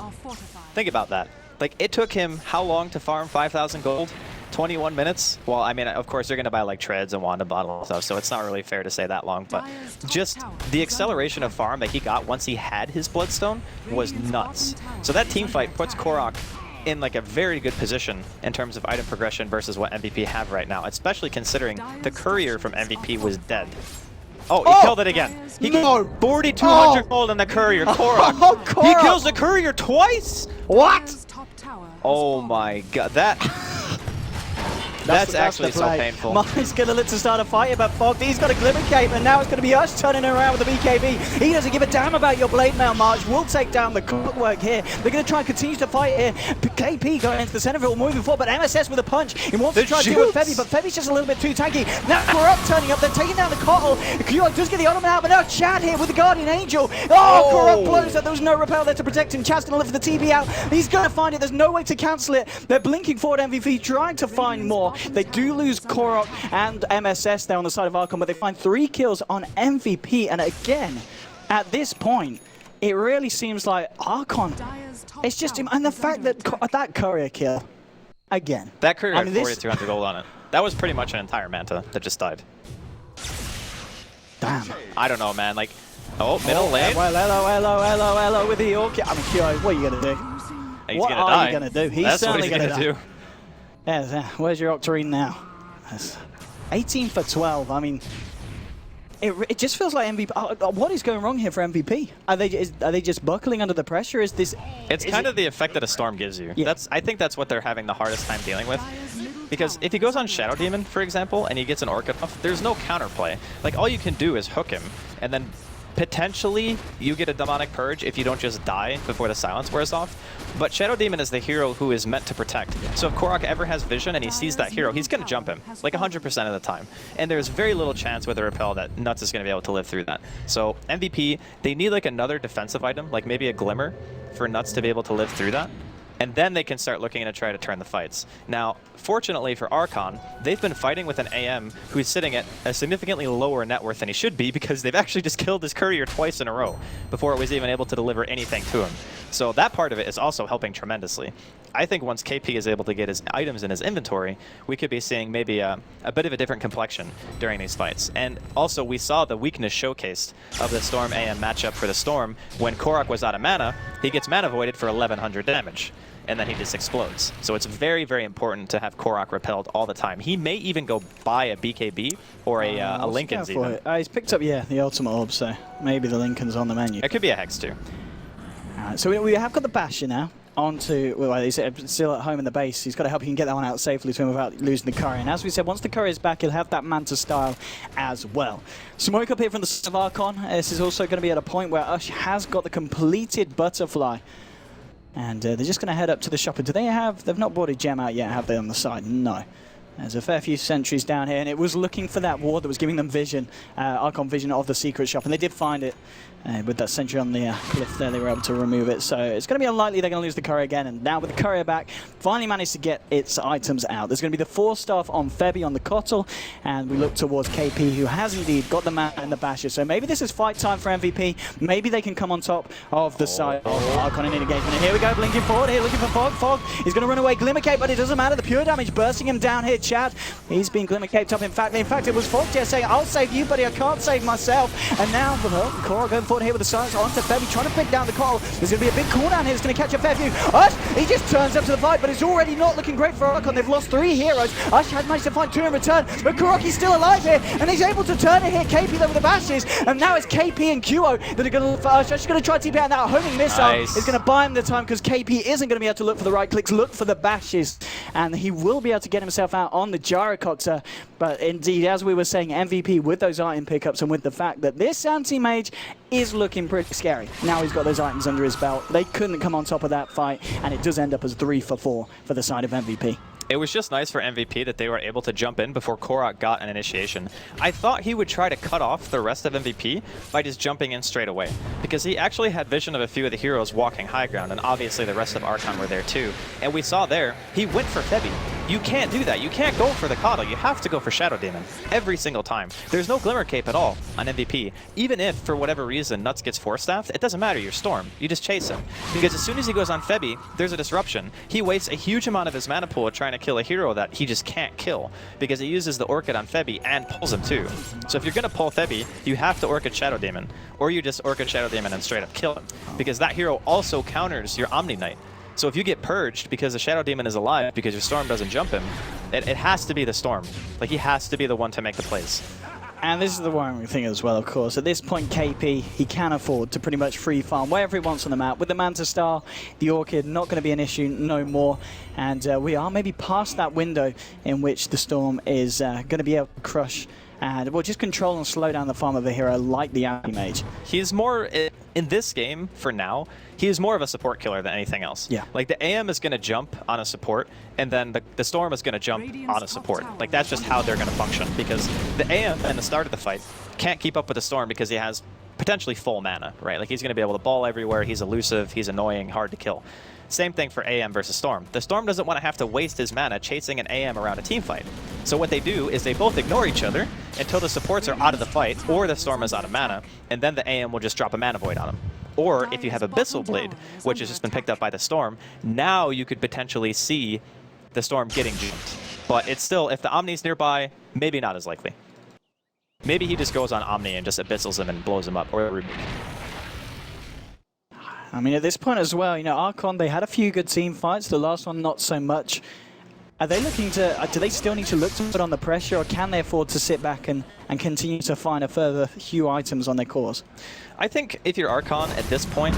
Think about that. Like it took him how long to farm 5,000 gold? 21 minutes? Well, I mean, of course, they're going to buy like treads and Wanda bottle and stuff, so it's not really fair to say that long, but just the acceleration of farm that he got once he had his Bloodstone was nuts. So that team fight puts Korok in like a very good position in terms of item progression versus what MVP have right now, especially considering the courier from MVP was dead. Oh, he killed it again. He got 4,200 gold on the courier, Korok. He kills the courier twice? What? Oh my god, that's actually so painful. Marty's going to look to start a fight about Fog. He's got a Glimmer Cape, and now it's going to be us turning around with the BKB. He doesn't give a damn about your Blade Mail, March. We'll take down the clockwork here. They're going to try and continue to fight here. KP going into the center field, moving forward, but MSS with a punch. He wants to try to deal with Febby, but Febby's just a little bit too tanky. Now Korok turning up, they're taking down the Kotl. Korok does get the Ottoman out, but now Chad here with the Guardian Angel. Oh, Korok blows that. There was no repel there to protect him. Chad's going to lift the TB out. He's going to find it. There's no way to cancel it. They're blinking forward MVP, trying to find more. They do lose Korok and MSS there on the side of Archon, but they find 3 kills on MVP. And again, at this point, it really seems like Archon, it's just him. And the fact that that courier kill, again. That courier had 4,200 gold on it. That was pretty much an entire Manta that just died. Damn. I don't know, man. Like, middle lane. Well, hello with the Orchid. I mean, Kyo, what are you going to do? He's what gonna are die. you going to do? He's That's certainly what he's going to do. Yeah, where's your Octarine now? That's 18 for 12. I mean, it just feels like MVP. What is going wrong here for MVP? Are they just buckling under the pressure? Is this? It's kind of the effect that a Storm gives you. Yeah. I think that's what they're having the hardest time dealing with. Because if he goes on Shadow Demon, for example, and he gets an Orchid off, there's no counterplay. Like, all you can do is hook him, and then potentially you get a Demonic Purge if you don't just die before the silence wears off. But Shadow Demon is the hero who is meant to protect. So if Korok ever has vision and he sees that hero, he's going to jump him, like 100% of the time. And there's very little chance with a repel that Nuts is going to be able to live through that. So MVP, they need like another defensive item, like maybe a Glimmer for Nuts to be able to live through that. And then they can start looking to try to turn the fights. Now, fortunately for Archon, they've been fighting with an AM who's sitting at a significantly lower net worth than he should be because they've actually just killed his courier twice in a row before it was even able to deliver anything to him. So that part of it is also helping tremendously. I think once KP is able to get his items in his inventory, we could be seeing maybe a bit of a different complexion during these fights. And also, we saw the weakness showcased of the Storm AM matchup for the Storm. When Korok was out of mana, he gets mana voided for 1,100 damage. and then he just explodes. So it's very, very important to have Korok repelled all the time. He may even go buy a BKB or a Linken's even. He's picked up, yeah, the ultimate orb, so maybe the Linken's on the menu. It could be a Hex too. So we have got the Basher now. Onto, well, he's still at home in the base. He's got to help he can get that one out safely to him without losing the Courier. And as we said, once the Courier is back, he'll have that Manta style as well. Smoke up here from the side of Archon. This is also going to be at a point where Ush has got the completed Butterfly. And they're just going to head up to the shop. Do they have, they've not bought a gem out yet, have they, on the side? No. There's a fair few sentries down here, and it was looking for that ward that was giving them vision, Archon vision of the secret shop, and they did find it. With that sentry on the cliff there, they were able to remove it. So it's going to be unlikely they're going to lose the Courier again. And now with the Courier back, finally managed to get its items out. There's going to be the 4-staff on Febby on the Kotl, and we look towards KP, who has indeed got the Manta and the Basher. So maybe this is fight time for MVP. Maybe they can come on top of the side of Archon in engagement. And here we go, blinking forward here, looking for Fog. Fog is going to run away. Glimmer Cape, but it doesn't matter. The pure damage bursting him down here, Chad. He's been Glimmer Caped up. In fact, it was Fog here saying, I'll save you, buddy. I can't save myself. And now, Korok going forward here with the silence on to Febby, trying to pick down the Kotl. There's going to be a big cooldown here. It's going to catch a fair few. Ush, he just turns up to the fight, but it's already not looking great for Archon. They've lost 3 heroes. Ush had managed to find 2 in return, but Kuroki's still alive here, and he's able to turn it here. KP there with the bashes, and now it's KP and QO that are going to look for Ush. Ush is going to try to TP out now. Homing missile is going to buy him the time because KP isn't going to be able to look for the right clicks, look for the bashes, and he will be able to get himself out on the Gyrocopter. But indeed, as we were saying, MVP with those item pickups and with the fact that this anti-mage is looking pretty scary. Now he's got those items under his belt. They couldn't come on top of that fight, and it does end up as 3 for 4 for the side of MVP. It was just nice for MVP that they were able to jump in before Korok got an initiation. I thought he would try to cut off the rest of MVP by just jumping in straight away, because he actually had vision of a few of the heroes walking high ground, and obviously the rest of Archon were there too. And we saw there, he went for Febby. You can't do that. You can't go for the Kotl. You have to go for Shadow Demon every single time. There's no Glimmer Cape at all on MVP. Even if, for whatever reason, Nuts gets 4-staffed, it doesn't matter. You're Storm. You just chase him. Because as soon as he goes on Febby, there's a disruption. He wastes a huge amount of his mana pool trying to kill a hero that he just can't kill, because he uses the Orchid on Febby and pulls him too. So if you're going to pull Febby, you have to Orchid Shadow Demon, or you just Orchid Shadow Demon and straight up kill him, because that hero also counters your Omni Knight. So if you get purged because the Shadow Demon is alive because your Storm doesn't jump him, it has to be the Storm. Like, he has to be the one to make the plays. And this is the worrying thing as well, of course. At this point, KP, he can afford to pretty much free farm wherever he wants on the map. With the Manta Star, the Orchid, not going to be an issue no more. And we are maybe past that window in which the Storm is going to be able to crush and well, just control and slow down the farm of a hero like the anti-mage. He's more, in this game, for now, he is more of a support killer than anything else. Yeah. Like, the AM is going to jump on a support, and then the Storm is going to jump on a support. Like, that's just how they're going to function, because the AM at the start of the fight can't keep up with the Storm because he has potentially full mana, right? Like, he's going to be able to ball everywhere, he's elusive, he's annoying, hard to kill. Same thing for AM versus Storm. The Storm doesn't want to have to waste his mana chasing an AM around a team fight. So what they do is they both ignore each other until the supports are out of the fight or the Storm is out of mana, and then the AM will just drop a mana void on him. Or if you have Abyssal Blade, which has just been picked up by the Storm, now you could potentially see the Storm getting jumped. But it's still, if the Omni's nearby, maybe not as likely. Maybe he just goes on Omni and just Abyssals him and blows him up, or Rubik. I mean, at this point as well, you know, Archon, they had a few good team fights. The last one, not so much. Are they looking to, do they still need to look to put on the pressure, or can they afford to sit back and continue to find a further few items on their cores? I think if you're Archon at this point,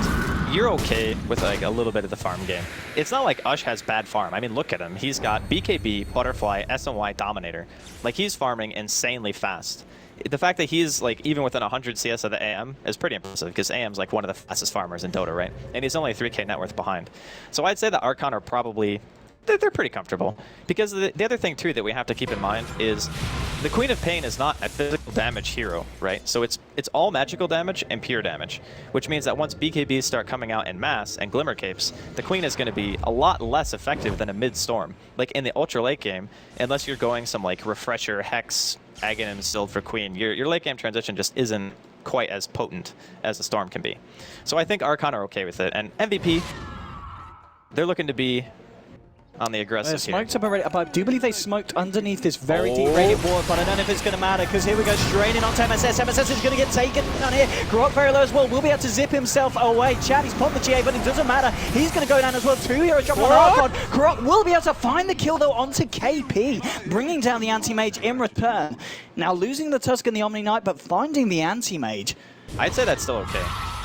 you're okay with like a little bit of the farm game. It's not like Ush has bad farm. I mean, look at him. He's got BKB, Butterfly, SNY, Dominator. Like, he's farming insanely fast. The fact that he's like even within 100 CS of the AM is pretty impressive, because AM's like one of the fastest farmers in Dota, right? And he's only 3k net worth behind. So I'd say that Archon are probably, they're pretty comfortable. Because the other thing too that we have to keep in mind is the Queen of Pain is not a physical damage hero, right? So it's all magical damage and pure damage, which means that once BKBs start coming out in mass and Glimmer Capes, the Queen is going to be a lot less effective than a mid-storm. Like in the ultra late game, unless you're going some like Refresher, Hex, Aghanim Instilled for Queen, your late game transition just isn't quite as potent as the Storm can be. So I think Archon are okay with it. And MVP, they're looking to be on the aggressive They're here. smoked up already, but I do believe they smoked underneath this very deep radiant ward, but I don't know if it's going to matter, because here we go, straight in onto MSS. MSS is going to get taken down here. Grok very low as well, will be able to zip himself away. Chad, he's popped the GA, but it doesn't matter. He's going to go down as well. 2 heroes drop on Archon. Grok will be able to find the kill, though, onto KP, bringing down the Anti-Mage in return. Now losing the Tusk and the Omni Knight, but finding the Anti-Mage. I'd say that's still okay.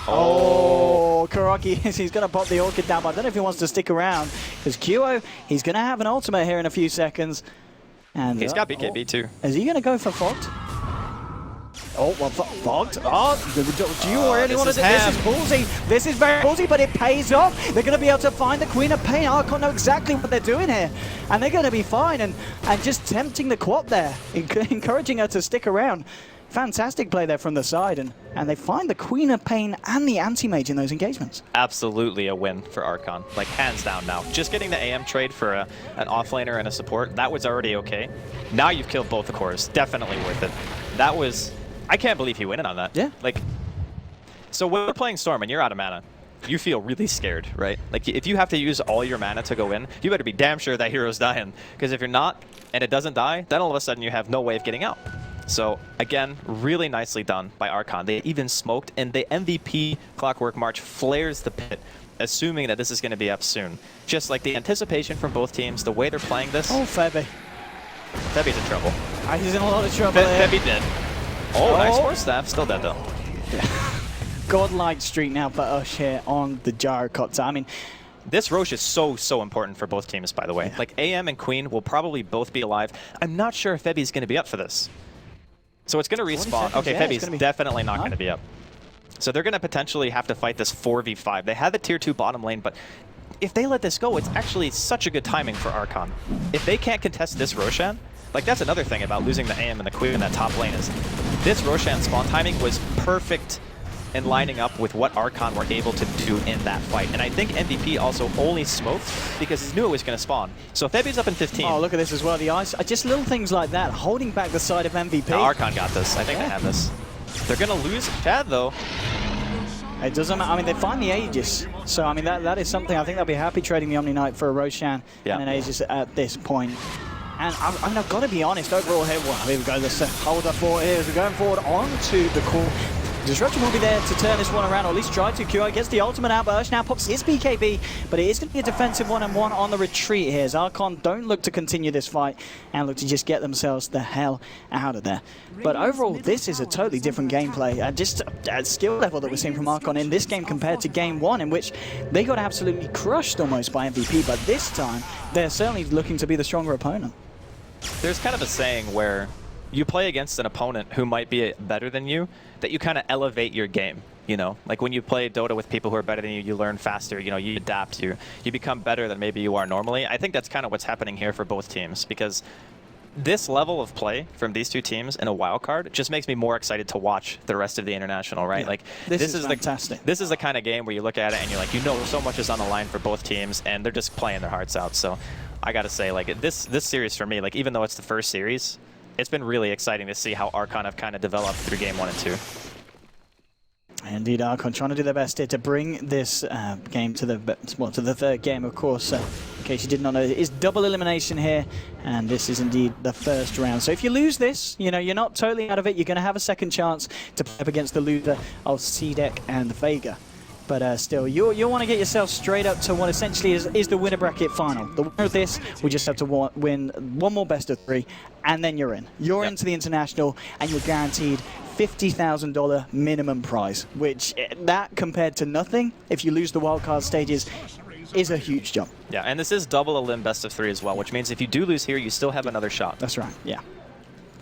Oh, Karaki, he's going to pop the Orchid down, but I don't know if he wants to stick around, because QO, he's going to have an ultimate here in a few seconds. And he's got BKB too. Is he going to go for Fogged? Oh, well, Fogged. Oh, do you really want to do this? Is ballsy. This is very ballsy, but it pays off. They're going to be able to find the Queen of Pain. Archon know exactly what they're doing here, and they're going to be fine, and just tempting the quad there, encouraging her to stick around. Fantastic play there from the side, and they find the Queen of Pain and the Anti-Mage in those engagements. Absolutely a win for Archon, like hands down now. Just getting the AM trade for an offlaner and a support, that was already okay. Now you've killed both the cores, definitely worth it. That was, I can't believe he went in on that. Yeah. Like, so when we're playing Storm and you're out of mana, you feel really scared, right? Like if you have to use all your mana to go in, you better be damn sure that hero's dying. Because if you're not, and it doesn't die, then all of a sudden you have no way of getting out. So again, really nicely done by Archon. They even smoked, and the MVP Clockwork March flares the pit, assuming that this is going to be up soon. Just like the anticipation from both teams, the way they're playing this. Oh, Febby. Febby's in trouble. He's in a lot of trouble there. Febby dead. Oh, nice Force Staff. Still dead though. Godlike streak now for Ush here on the Gyrocopter. I mean, this Roche is so important for both teams, by the way. Yeah. Like AM and Queen will probably both be alive. I'm not sure if Febby's going to be up for this. So it's going to respawn. Okay, yeah, Febby's definitely not going to be up. So they're going to potentially have to fight this 4v5. They have the tier 2 bottom lane, but if they let this go, it's actually such a good timing for Archon. If they can't contest this Roshan, like that's another thing about losing the AM and the Queen in that top lane is this Roshan spawn timing was perfect in lining up with what Archon were able to do in that fight. And I think MVP also only smoked because he knew it was going to spawn. So Febby's up in 15. Oh, look at this as well. The ice, just little things like that, holding back the side of MVP. Now Archon got this. I think they have this. They're going to lose Chad, though. It doesn't matter. I mean, they find the Aegis. So, I mean, that is something I think they'll be happy trading the Omni Knight for a Roshan and an Aegis at this point. And I mean, I've got to be honest, overall here, well, here we go. Let's hold our fort here as we're going forward onto the core. Disruption will be there to turn this one around, or at least try to. QI gets the ultimate out, but Ush now pops his BKB, but it is going to be a defensive 1-on-1 on the retreat here, as Archon don't look to continue this fight and look to just get themselves the hell out of there. But overall, this is a totally different gameplay, just at skill level that we're seeing from Archon in this game compared to Game 1, in which they got absolutely crushed almost by MVP, but this time, they're certainly looking to be the stronger opponent. There's kind of a saying where you play against an opponent who might be better than you, that you kind of elevate your game, you know? Like when you play Dota with people who are better than you, you learn faster, you know, you adapt, you become better than maybe you are normally. I think that's kind of what's happening here for both teams, because this level of play from these two teams in a wild card just makes me more excited to watch the rest of the international, right? Yeah. Like this is fantastic. This is the kind of game where you look at it and you're like, you know, so much is on the line for both teams, and they're just playing their hearts out. So I gotta say, like this series for me, like even though it's the first series, it's been really exciting to see how Archon have kind of developed through Game 1 and 2. Indeed, Archon trying to do their best here to bring this game to the third game, of course. In case you did not know, it is double elimination here, and this is indeed the first round. So if you lose this, you know, you're not totally out of it. You're going to have a second chance to play up against the loser of Cdec and Vega. But still, you'll want to get yourself straight up to what essentially is the winner bracket final. The winner of this will just have to win one more best of 3, and then you're in. You're into the international, and you're guaranteed $50,000 minimum prize, which that compared to nothing, if you lose the wildcard stages, is a huge jump. Yeah, and this is double elim best of 3 as well, which means if you do lose here, you still have another shot. That's right, yeah.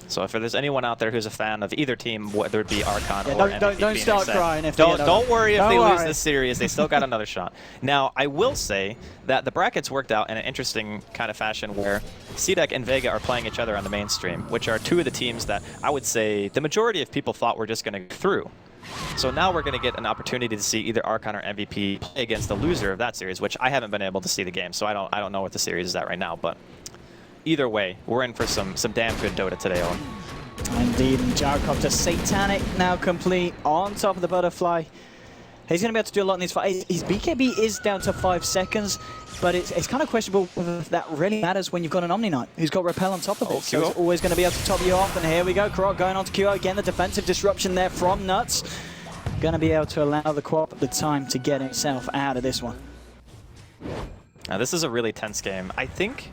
So if there's anyone out there who's a fan of either team, whether it be Archon or MVP, don't start crying if don't worry if they lose this series. They still got another shot. Now, I will say that the brackets worked out in an interesting kind of fashion where Cdec and Vega are playing each other on the mainstream, which are two of the teams that I would say the majority of people thought were just going to go through. So now we're going to get an opportunity to see either Archon or MVP play against the loser of that series, which I haven't been able to see the game, so I don't know what the series is at right now, but either way, we're in for some damn good Dota today, Owen. Indeed, and Gyrocopter Satanic now complete on top of the butterfly. He's going to be able to do a lot in this fight. His BKB is down to 5 seconds. but it's kind of questionable whether that really matters when you've got an Omni Knight who's got Repel on top of it. So it's always going to be able to top you off. And here we go, Korok going on to QO again. The defensive disruption there from Nuts. Going to be able to allow the Co-op the time to get himself out of this one. Now, this is a really tense game. I think,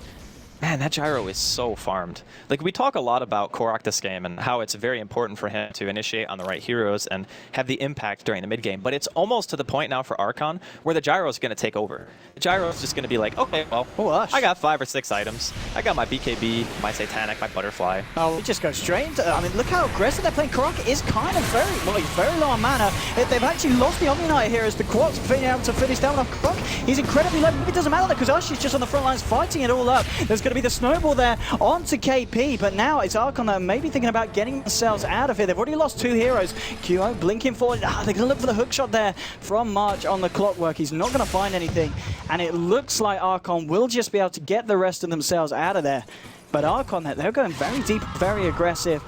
man, that gyro is so farmed. Like, we talk a lot about Korok this game and how it's very important for him to initiate on the right heroes and have the impact during the mid game, but it's almost to the point now for Archon where the gyro is going to take over. The gyro is just going to be like, okay, well, I got 5 or 6 items. I got my BKB, my Satanic, my Butterfly. Oh, we just go straight into, I mean, look how aggressive they're playing. Korok is kind of very low on mana. They've actually lost the Omni Knight here as the Co-op's being able to finish down on Korok. He's incredibly low. It doesn't matter because Ush is just on the front lines fighting it all up. There's going to be the snowball there onto KP, but now it's Archon that are maybe thinking about getting themselves out of here. They've already lost 2 heroes. QO blinking forward. They're going to look for the hook shot there from March on the clockwork. He's not going to find anything, and it looks like Archon will just be able to get the rest of themselves out of there. But Archon, they're going very deep, very aggressive.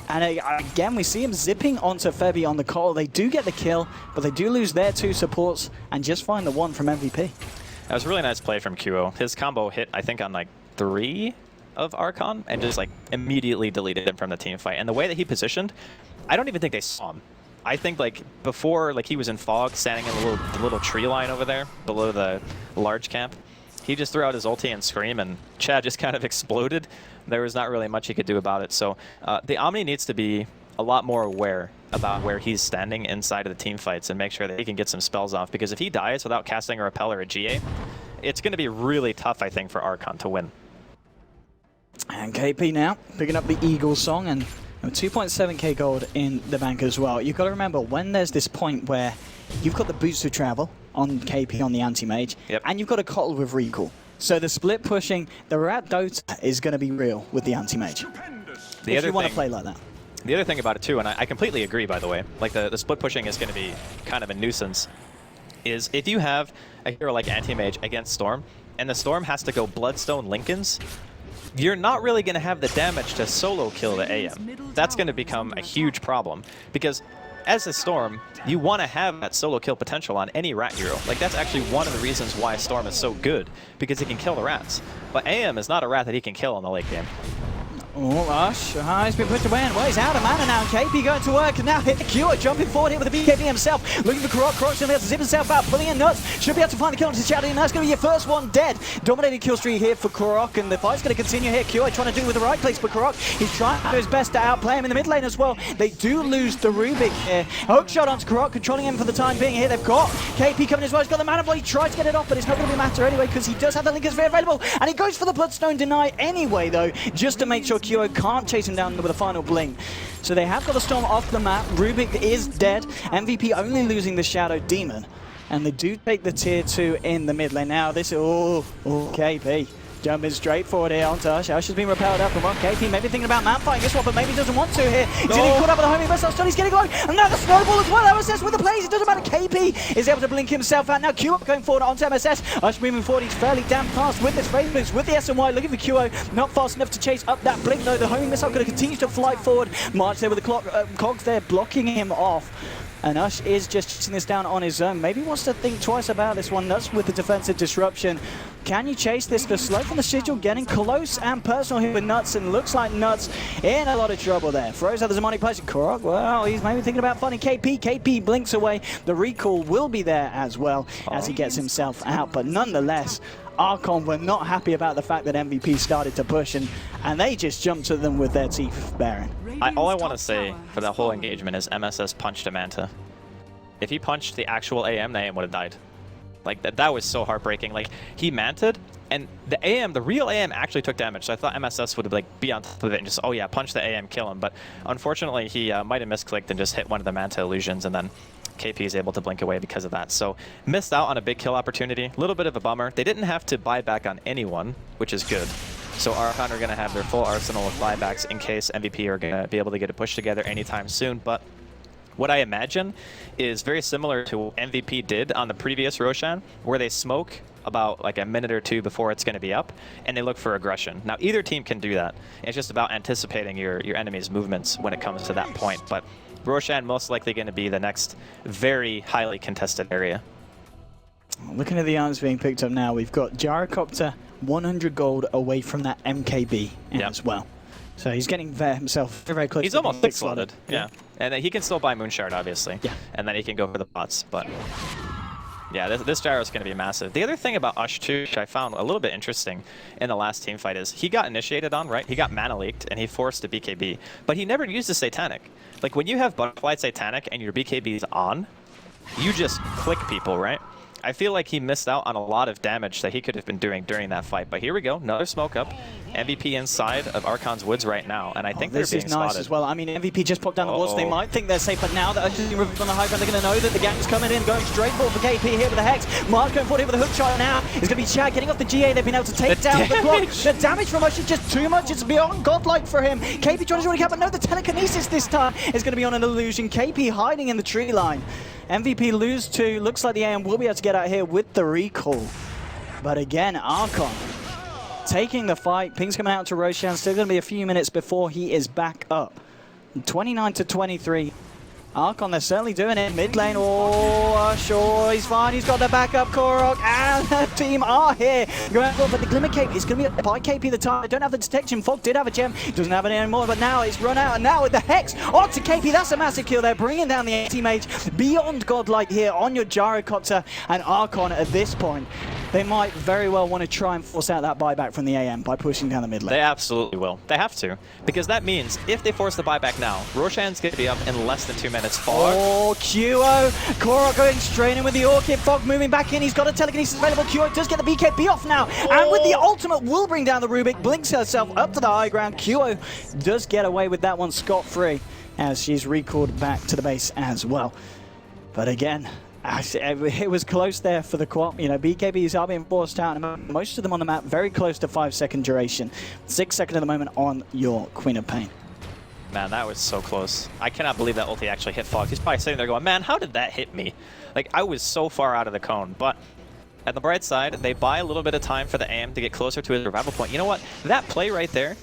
And again, we see him zipping onto Febby on the call. They do get the kill, but they do lose their 2 supports and just find the 1 from MVP. That was a really nice play from QO. His combo hit, I think, on like 3 of Archon and just like immediately deleted him from the team fight. And the way that he positioned, I don't even think they saw him. I think like before, like he was in fog, standing in the little tree line over there below the large camp. He just threw out his ulti and scream, and Chad just kind of exploded. There was not really much he could do about it. So the Omni needs to be a lot more aware about where he's standing inside of the team fights and make sure that he can get some spells off. Because if he dies without casting a Repel or a GA, it's going to be really tough, I think, for Archon to win. And KP now picking up the Eagle song and 2.7k gold in the bank as well. You've got to remember when there's this point where you've got the boots to travel on KP on the anti-mage, and you've got a Kotl with recall. So the split pushing, the Rat Dota is going to be real with the anti-mage. If you want to play like that. The other thing about it too, and I completely agree by the way, like the split pushing is going to be kind of a nuisance, is if you have a hero like anti-mage against Storm, and the Storm has to go Bloodstone Lincolns, you're not really going to have the damage to solo kill the AM. That's going to become a huge problem, because as a Storm, you want to have that solo kill potential on any rat hero. Like, that's actually one of the reasons why Storm is so good, because he can kill the rats. But AM is not a rat that he can kill in the late game. Oh, Ush, he's been pushed away, and well, he's out of mana now. KP going to work, and now hit the Q, jumping forward here with the BKB himself, looking for Korok. Korok's going to be able to zip himself out, pulling in Nuts, should be able to find the kill into Shadow, and that's going to be your first one dead. Dominating kill streak here for Korok, and the fight's going to continue here. Q trying to do it with the right place for Korok. He's trying to do his best to outplay him in the mid lane as well. They do lose the Rubik here. Hook shot onto Korok, controlling him for the time being here. They've got KP coming as well. He's got the mana blow. He tries to get it off, but it's not going to be a matter anyway, because he does have the Lincoln Sphere available, and he goes for the Bloodstone Deny anyway, though, just to make sure Q can't chase him down with a final blink. So they have got the Storm off the map. Rubik is dead. MVP only losing the Shadow Demon. And they do take the tier 2 in the mid lane. Now this is, KP. Jumping straight forward here onto Ush. Ush has been repelled up from one. KP maybe thinking about map fighting this one, but maybe doesn't want to here. He's getting caught up with the homing missile. He's getting low. And now the snowball as well. MSS with the plays. It doesn't matter. KP is able to blink himself out. Now QO going forward onto MSS. Ush moving forward. He's fairly damn fast with this phase moves, with the SNY. Looking for QO. Not fast enough to chase up that blink though. The homing missile going to continue to fly forward. March there with the cogs there blocking him off. And Ush is just chasing this down on his own. Maybe wants to think twice about this one. Nuts with the defensive disruption. Can you chase this? The slow from the sigil getting close and personal here with Nuts, and looks like Nuts in a lot of trouble there. Throws out the Zamonic place. Korok, well, he's maybe thinking about finding KP. KP blinks away. The recall will be there as well as he gets himself out. But nonetheless, Archon were not happy about the fact that MVP started to push, and they just jumped to them with their teeth baring. All I want to say for that whole engagement is MSS punched a Manta. If he punched the actual AM, the AM would have died. Like, that was so heartbreaking. Like, he manted, and the AM, the real AM, actually took damage. So I thought MSS would like be on top of it and just, oh yeah, punch the AM, kill him. But unfortunately, he might have misclicked and just hit one of the Manta illusions, and then KP is able to blink away because of that. So missed out on a big kill opportunity. A little bit of a bummer. They didn't have to buy back on anyone, which is good. So Archon are going to have their full arsenal of buybacks in case MVP are going to be able to get a push together anytime soon. But what I imagine is very similar to what MVP did on the previous Roshan, where they smoke about like a minute or two before it's going to be up, and they look for aggression. Now, either team can do that. It's just about anticipating your enemy's movements when it comes to that point. But Roshan most likely going to be the next very highly contested area. Looking at the items being picked up now, we've got Gyrocopter 100 gold away from that MKB as well. So he's getting himself very close. He's almost 6 slotted. Yeah. And he can still buy Moonshard, obviously. Yeah. And then he can go for the bots. But yeah, this gyro is going to be massive. The other thing about Ush, too, which I found a little bit interesting in the last team fight is he got initiated on, right? He got mana leaked and he forced a BKB. But he never used a Satanic. Like when you have Butterfly Satanic and your BKB is on, you just click people, right? I feel like he missed out on a lot of damage that he could have been doing during that fight. But here we go, another smoke up. MVP inside of Archon's woods right now, and I think they're being spotted. This is nice as well. I mean, MVP just popped down the walls, so they might think they're safe, but now that Ush is removed on the high ground, they're going to know that the gang's coming in, going straight for KP here with the Hex. Mark going forward here with the hook shot now. It's going to be Chad getting off the GA. They've been able to take down the clock. The damage from Ush is just too much. It's beyond godlike for him. KP trying to do what he can, but no, the telekinesis this time is going to be on an illusion. KP hiding in the tree line. MVP lose 2. Looks like the AM will be able to get out here with the recall. But again, Archon taking the fight. Ping's coming out to Roshan. Still going to be a few minutes before he is back up. 29-23. Archon, they're certainly doing it. Mid lane, sure, he's fine. He's got the backup, Korok, and the team are here. Going for the Glimmer Cape. It's going to be by KP the time. They don't have the detection. Fog did have a gem. Doesn't have it anymore, but now it's run out. And now with the Hex onto KP, that's a massive kill. They're bringing down the anti-mage. Beyond godlike here on your Gyrocopter and Archon at this point. They might very well want to try and force out that buyback from the AM by pushing down the mid lane. They absolutely will. They have to. Because that means if they force the buyback now, Roshan's going to be up in less than 2 minutes. Fog. Oh, QO. Korok going straight in with the Orchid. Fog moving back in. He's got a telekinesis available. QO does get the BKB off now. And with the ultimate will bring down the Rubik. Blinks herself up to the high ground. QO does get away with that one scot-free as she's recalled back to the base as well. But again, it was close there for the co-op. You know, BKBs are being forced out, and most of them on the map very close to 5-second duration. 6 seconds at the moment on your Queen of Pain. Man, that was so close. I cannot believe that ulti actually hit Fog. He's probably sitting there going, man, how did that hit me? Like, I was so far out of the cone. But at the bright side, they buy a little bit of time for the AM to get closer to his revival point. You know what? That play right there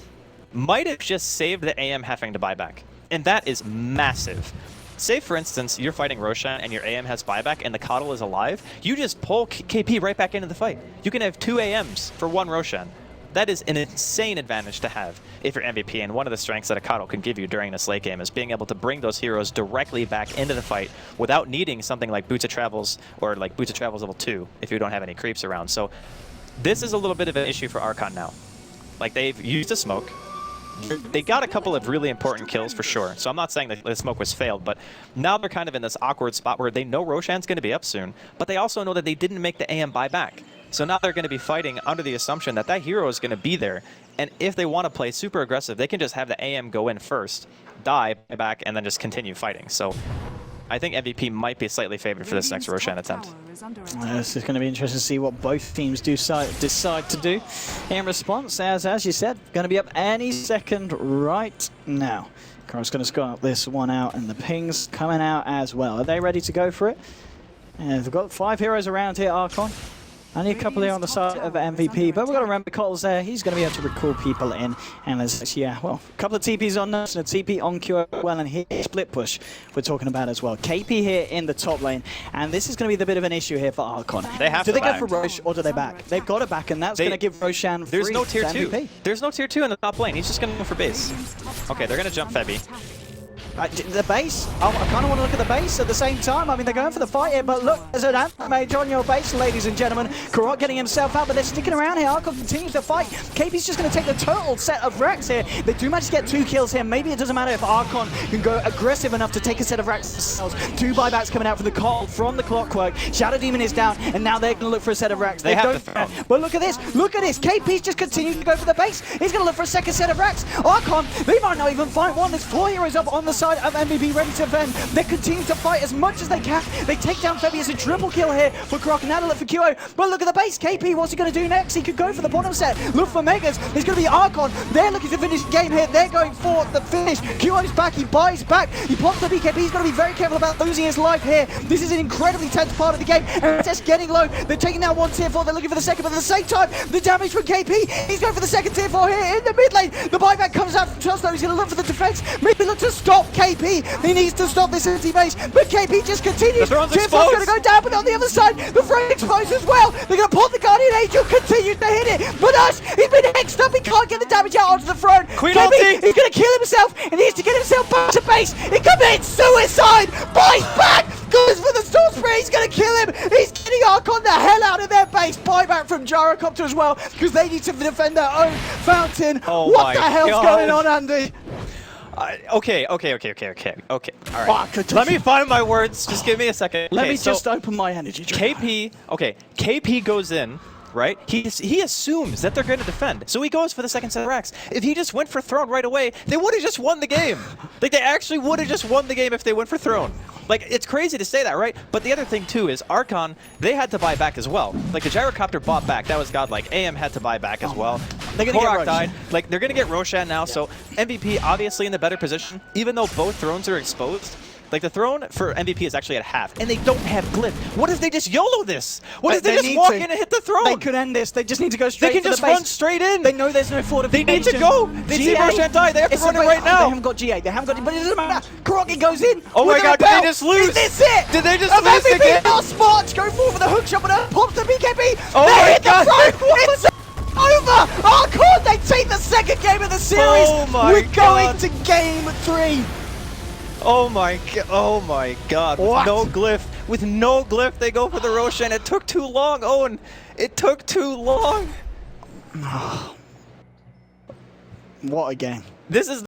might have just saved the AM having to buy back. And that is massive. Say, for instance, you're fighting Roshan and your AM has buyback and the Coddle is alive. You just pull KP right back into the fight. You can have 2 AMs for 1 Roshan. That is an insane advantage to have if you're MVP, and one of the strengths that a Coddle can give you during this late game is being able to bring those heroes directly back into the fight without needing something like Boots of Travels or like Boots of Travels level 2 if you don't have any creeps around. So this is a little bit of an issue for Archon now. Like, they've used a smoke. They got a couple of really important kills for sure, so I'm not saying that the smoke was failed, but now they're kind of in this awkward spot where they know Roshan's going to be up soon, but they also know that they didn't make the AM buyback. So now they're going to be fighting under the assumption that that hero is going to be there, and if they want to play super aggressive, they can just have the AM go in first, die, buy back, and then just continue fighting. So I think MVP might be slightly favored for this next Roshan attempt. This is going to be interesting to see what both teams decide to do in response. As you said, going to be up any second right now. Korok's going to score this one out, and the ping's coming out as well. Are they ready to go for it? And they've got 5 heroes around here, Archon. Only a couple here on the side of MVP, but we've got to remember Cottle's there. He's going to be able to recall people in. And there's, yeah, well, a couple of TPs on us and a TP on Q well, and here split push we're talking about as well. KP here in the top lane, and this is going to be the bit of an issue here for Archon. They have do to they go for Roche or do they back? They've got to back, and that's going to give Roshan free. There's no tier 2. MVP. There's no tier 2 in the top lane. He's just going to go for base. Okay, they're going to jump Febby. The base, I kind of want to look at the base at the same time. I mean, they're going for the fight here, but look, there's an anti-mage on your base, ladies and gentlemen. Korok getting himself out, but they're sticking around here. Archon continues to fight. KP's just going to take the total set of racks here. They do manage to get 2 kills here. Maybe it doesn't matter if Archon can go aggressive enough to take a set of racks themselves. 2 buybacks coming out from the call, from the Clockwork. Shadow Demon is down, and now they're going to look for a set of racks. They have to. But look at this. Look at this. KP's just continuing to go for the base. He's going to look for a second set of racks. Archon, they might not even find one. There's 4 heroes up on the side of MVP ready to defend. They continue to fight as much as they can. They take down Febby. It's a triple kill here for Korok, and now look for QO. But look at the base. KP, what's he going to do next? He could go for the bottom set. Look for Megas. It's going to be Archon. They're looking to finish the game here. They're going for the finish. QO's back. He buys back. He pops the BKB. He's got to be very careful about losing his life here. This is an incredibly tense part of the game, and it's just getting low. They're taking down 1 tier 4. They're looking for the second, but at the same time, the damage from KP. He's going for the second tier 4 here in the mid lane. The buyback comes out from Trustlow. He's going to look for the defense. Maybe look to stop KP. He needs to stop this empty base, but KP just continues. The throne's Tearful's exposed. going to go down, but on the other side, the throne exposed as well. They're going to pull the Guardian Angel, continue to hit it. But us, he's been hexed up. He can't get the damage out onto the throne. Queen KP, ulti. he's going to kill himself, and he needs to get himself back to base. He commits suicide. Buys back. Goes for the storm spray. He's going to kill him. He's getting Archon the hell out of their base. Buyback from Gyrocopter as well, because they need to defend their own fountain. Oh what my the hell's God. going on, Andy? Okay. All right. Fuck, Let me find my words. Just give me a second. Let Okay, me so just open my energy drink. KP goes in, right? He assumes that they're going to defend, so he goes for the second set of racks. If he just went for throne right away, they would have just won the game. Like, they actually would have just won the game if they went for throne. Like, it's crazy to say that, right? But the other thing, too, is Archon, they had to buy back as well. Like, the Gyrocopter bought back. That was godlike. AM had to buy back as well. They're gonna get Korak Roshan. died. Like, they're going to get Roshan now, so MVP obviously in the better position, even though both thrones are exposed. Like, the throne for MVP is actually at half, and they don't have Glyph. What if they just YOLO this? What if they just walk in and hit the throne? They could end this. They just need to go straight They can for just the base. run straight in. They know there's no They fortification. need to go. They see Roshan die. They have to It's run it a- right now. They haven't got GA. They haven't got. But it doesn't matter. Krogan goes in. Oh my with God, a did they belt. just lose? Is this it? Did they just Of lose MVP again? now Sparks go forward for the hook shot, but pops the BKB. Oh They my hit the God. throne. It's over. Archon, they take the second game of the series. Oh my We're going God. to game 3. Oh my God. What? With no glyph, they go for the Roshan. It took too long, Owen. It took too long. What a game. This is